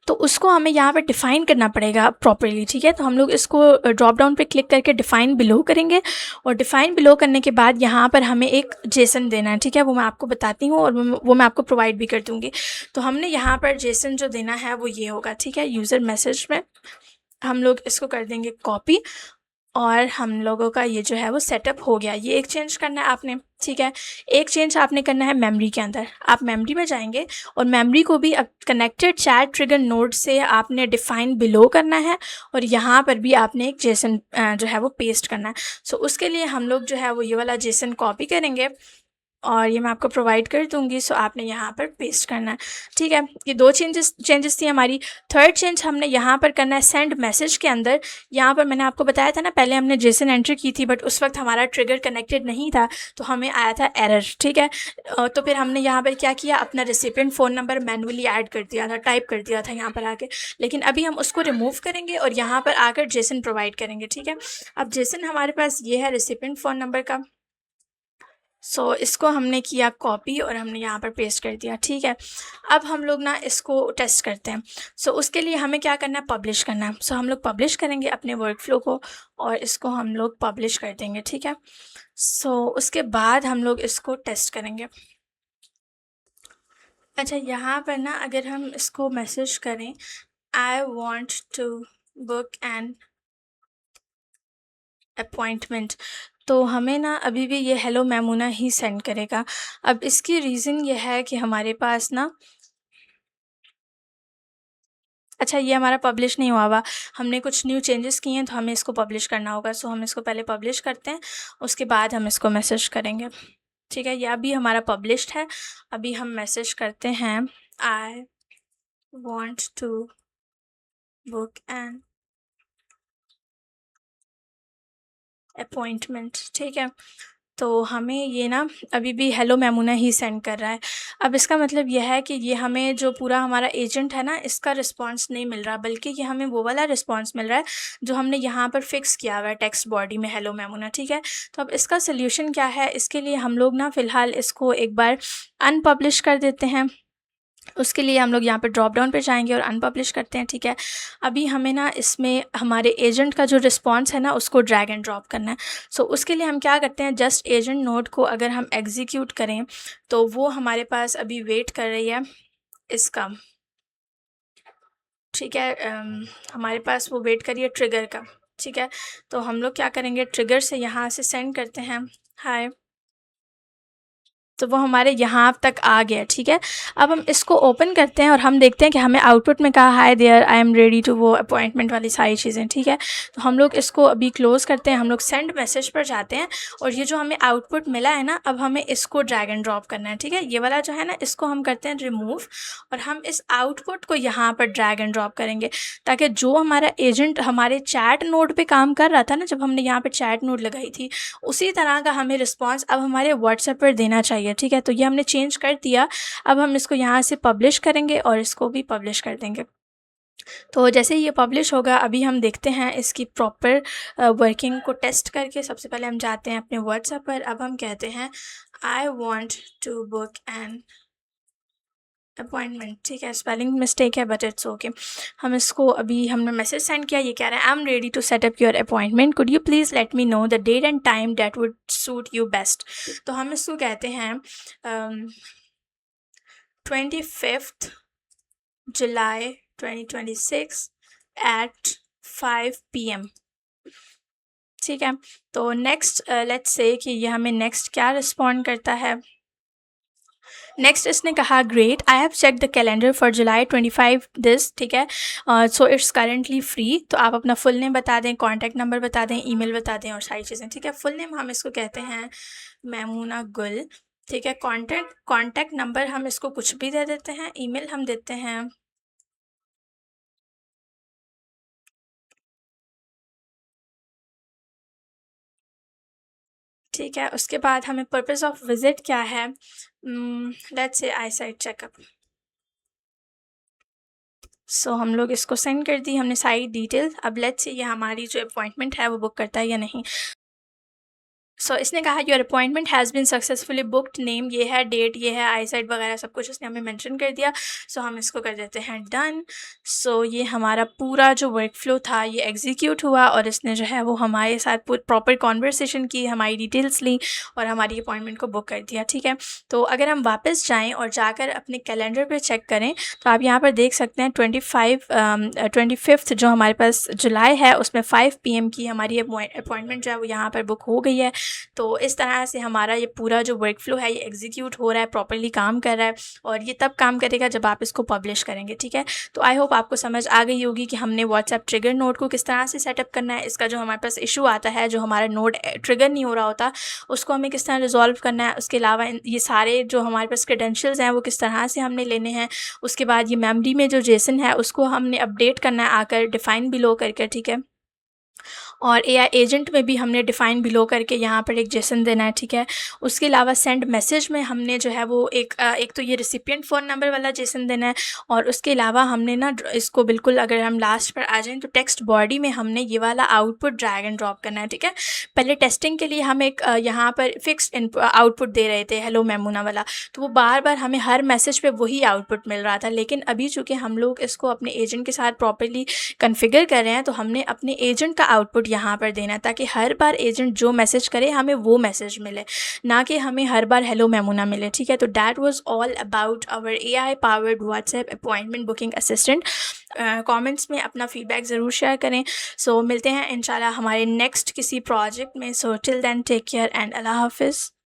तो उसको हमें यहाँ पर डिफ़ाइन करना पड़ेगा प्रॉपरली। ठीक है, तो हम लोग इसको ड्रॉप डाउन पे क्लिक करके डिफ़ाइन बिलो करेंगे, और डिफ़ाइन बिलो करने के बाद यहाँ पर हमें एक जेसन देना है। ठीक है, वो मैं आपको बताती हूँ, और वो मैं आपको प्रोवाइड भी कर दूँगी। तो हमने यहाँ पर जेसन जो देना है वो ये होगा। ठीक है, यूज़र मैसेज में हम लोग इसको कर देंगे कॉपी, और हम लोगों का ये जो है वो सेटअप हो गया। ये एक चेंज करना है आपने। ठीक है, एक चेंज आपने करना है मेमोरी के अंदर। आप मेमोरी में जाएंगे, और मेमोरी को भी अब कनेक्टेड चैट ट्रिगर नोड से आपने डिफ़ाइन बिलो करना है, और यहाँ पर भी आपने एक जेसन जो है वो पेस्ट करना है। सो उसके लिए हम लोग जो है वो ये वाला जेसन कॉपी करेंगे, और ये मैं आपको प्रोवाइड कर दूँगी। सो आपने यहाँ पर पेस्ट करना है। ठीक है, ये दो चेंजेस थी हमारी। थर्ड चेंज हमने यहाँ पर करना है सेंड मैसेज के अंदर। यहाँ पर मैंने आपको बताया था ना, पहले हमने जेसन एंटर की थी, बट उस वक्त हमारा ट्रिगर कनेक्टेड नहीं था, तो हमें आया था एरर। ठीक है, तो फिर हमने यहाँ पर क्या किया, अपना recipient phone number manually add कर दिया था, टाइप कर दिया था यहाँ पर आके। लेकिन अभी हम उसको रिमूव करेंगे, और यहाँ पर आकर जेसन प्रोवाइड करेंगे। ठीक है, अब जेसन हमारे पास ये है रेसिपिएंट फ़ोन नंबर का। सो इसको हमने किया कॉपी, और हमने यहाँ पर पेस्ट कर दिया। ठीक है, अब हम लोग ना इसको टेस्ट करते हैं। सो उसके लिए हमें क्या करना है, पब्लिश करना है। सो हम लोग पब्लिश करेंगे अपने वर्क फ्लो को, और इसको हम लोग पब्लिश कर देंगे। ठीक है, सो उसके बाद हम लोग इसको टेस्ट करेंगे। अच्छा, यहाँ पर ना अगर हम इसको मैसेज करें, I want to book an appointment, तो हमें ना अभी भी ये हेलो मेमूना ही सेंड करेगा। अब इसकी रीज़न ये है कि हमारे पास ना, अच्छा ये हमारा पब्लिश नहीं हुआ हुआ, हमने कुछ न्यू चेंजेस किए हैं, तो हमें इसको पब्लिश करना होगा। सो हम इसको पहले पब्लिश करते हैं, उसके बाद हम इसको मैसेज करेंगे। ठीक है, यह अभी हमारा पब्लिश्ड है। अभी हम मैसेज करते हैं, I want to book an appointment. ठीक है, तो हमें ये ना अभी भी हेलो मैमूना ही सेंड कर रहा है। अब इसका मतलब ये है कि ये हमें जो पूरा हमारा एजेंट है ना, इसका रिस्पॉन्स नहीं मिल रहा, बल्कि ये हमें वो वाला रिस्पॉन्स मिल रहा है जो हमने यहाँ पर फ़िक्स किया हुआ है टेक्स्ट बॉडी में, हेलो मैमूना, ठीक है। तो अब इसका सॉल्यूशन क्या है, इसके लिए हम लोग ना फ़िलहाल इसको एक बार अनपब्लिश कर देते हैं। उसके लिए हम लोग यहाँ पे ड्रॉप डाउन पे जाएंगे और अनपब्लिश करते हैं, ठीक है। अभी हमें ना इसमें हमारे एजेंट का जो रिस्पॉन्स है ना, उसको ड्रैग एंड ड्रॉप करना है। सो उसके लिए हम क्या करते हैं, जस्ट एजेंट नोड को अगर हम एग्जीक्यूट करें तो वो हमारे पास अभी वेट कर रही है इसका, ठीक है। हमारे पास वो वेट करिए ट्रिगर का, ठीक है। तो हम लोग क्या करेंगे, ट्रिगर से यहाँ से सेंड करते हैं हाय, तो वो हमारे यहाँ तक आ गया, ठीक है। अब हम इसको ओपन करते हैं और हम देखते हैं कि हमें आउटपुट में कहा hi there I am ready to, वो अपॉइंटमेंट वाली सारी चीज़ें, ठीक है। तो हम लोग इसको अभी क्लोज़ करते हैं, हम लोग सेंड मैसेज पर जाते हैं और ये जो हमें आउटपुट मिला है ना, अब हमें इसको ड्रैग एंड ड्रॉप करना है, ठीक है। ये वाला जो है ना, इसको हम करते हैं रिमूव और हम इस आउटपुट को यहाँ पर ड्रैग एंड ड्रॉप करेंगे, ताकि जो हमारा एजेंट हमारे चैट नोड पर काम कर रहा था ना, जब हमने यहाँ पर चैट नोड लगाई थी, उसी तरह का हमें रिस्पॉन्स अब हमारे व्हाट्सएप पर देना चाहिए, ठीक है। तो ये हमने चेंज कर दिया। अब हम इसको यहाँ से पब्लिश करेंगे और इसको भी पब्लिश कर देंगे। तो जैसे ही ये पब्लिश होगा, अभी हम देखते हैं इसकी प्रॉपर वर्किंग को टेस्ट करके। सबसे पहले हम जाते हैं अपने व्हाट्सएप पर। अब हम कहते हैं I want to book an appointment, ठीक है। स्पेलिंग मिस्टेक है बट इट्स ओके। हम इसको अभी हमने मैसेज सेंड किया, ये कह रहा है I am ready to set up your appointment, could you please let me know the date and time that would suit you best. तो हम इसको कहते हैं 25th July 2026 at 5 PM, ठीक है। तो नेक्स्ट लेट्स से कि ये हमें नेक्स्ट क्या रिस्पॉन्ड करता है। नेक्स्ट इसने कहा great, I have check the calendar for July 25 this, ठीक है। So it's currently free. तो आप अपना फुल नेम बता दें, कॉन्टैक्ट नंबर बता दें, ईमेल बता दें और सारी चीज़ें, ठीक है। फुल नेम हम इसको कहते हैं मैमूना गुल, ठीक है। कॉन्टैक्ट नंबर हम इसको कुछ भी दे देते हैं, ईमेल हम देते हैं ठीक है। उसके बाद हमें पर्पस ऑफ विजिट क्या है, let's say I site checkup. सो हम लोग इसको सेंड कर दी हमने सारी डिटेल्स। अब लेट्स से ये हमारी जो अपॉइंटमेंट है वो बुक करता है या नहीं। सो इसने कहा your appointment has been successfully booked, name ये है, डेट ये है, आई साइट वगैरह सब कुछ उसने हमें मेंशन कर दिया। सो हम इसको कर देते हैं डन। सो ये हमारा पूरा जो वर्क फ्लो था ये एग्जीक्यूट हुआ और इसने जो है वो हमारे साथ प्रॉपर कॉन्वर्सेशन की, हमारी डिटेल्स ली और हमारी अपॉइंटमेंट को बुक कर दिया, ठीक है। तो अगर हम वापस जाएँ और जाकर अपने कैलेंडर पर चेक करें तो आप यहाँ पर देख सकते हैं 25th जो हमारे पास जुलाई है उसमें 5 PM की हमारी अपॉइंटमेंट जो है वो यहाँ पर बुक हो गई है। तो इस तरह से हमारा ये पूरा जो वर्क फ्लो है ये एग्जीक्यूट हो रहा है, प्रॉपर्ली काम कर रहा है और ये तब काम करेगा जब आप इसको पब्लिश करेंगे, ठीक है। तो आई होप आपको समझ आ गई होगी कि हमने व्हाट्सएप ट्रिगर नोड को किस तरह से सेटअप करना है। इसका जो हमारे पास इशू आता है, जो हमारा नोड ट्रिगर नहीं हो रहा होता, उसको हमें किस तरह रिजॉल्व करना है। उसके अलावा ये सारे जो हमारे पास क्रेडेंशियल्स हैं वो किस तरह से हमने लेने हैं। उसके बाद ये मेमोरी में जो जेसन है उसको हमने अपडेट करना है आकर डिफ़ाइन बिलो करके, ठीक है। और एआई एजेंट में भी हमने डिफ़ाइन बिलो करके यहाँ पर एक जेसन देना है, ठीक है। उसके अलावा सेंड मैसेज में हमने जो है वो एक तो ये रिसिपिएंट फ़ोन नंबर वाला जेसन देना है और उसके अलावा हमने ना इसको बिल्कुल, अगर हम लास्ट पर आ जाएँ तो टेक्स्ट बॉडी में हमने ये वाला आउटपुट ड्रैग एंड ड्रॉप करना है, ठीक है। पहले टेस्टिंग के लिए हम एक यहाँ पर फिक्स्ड आउटपुट दे रहे थे हेलो मैमूना वाला, तो वो बार बार हमें हर मैसेज पे वही आउटपुट मिल रहा था। लेकिन अभी चूँकि हम लोग इसको अपने एजेंट के साथ प्रॉपर्ली कन्फिगर कर रहे हैं तो हमने अपने एजेंट का आउटपुट यहाँ पर देना है, ताकि हर बार एजेंट जो मैसेज करे हमें वो मैसेज मिले, ना कि हमें हर बार हेलो मैमूना मिले, ठीक है। तो that was all about our AI powered WhatsApp appointment booking assistant. Comments में अपना फीडबैक ज़रूर शेयर करें। सो मिलते हैं इंशाल्लाह हमारे नेक्स्ट किसी प्रोजेक्ट में। So till then take care and अल्लाह हाफिज़।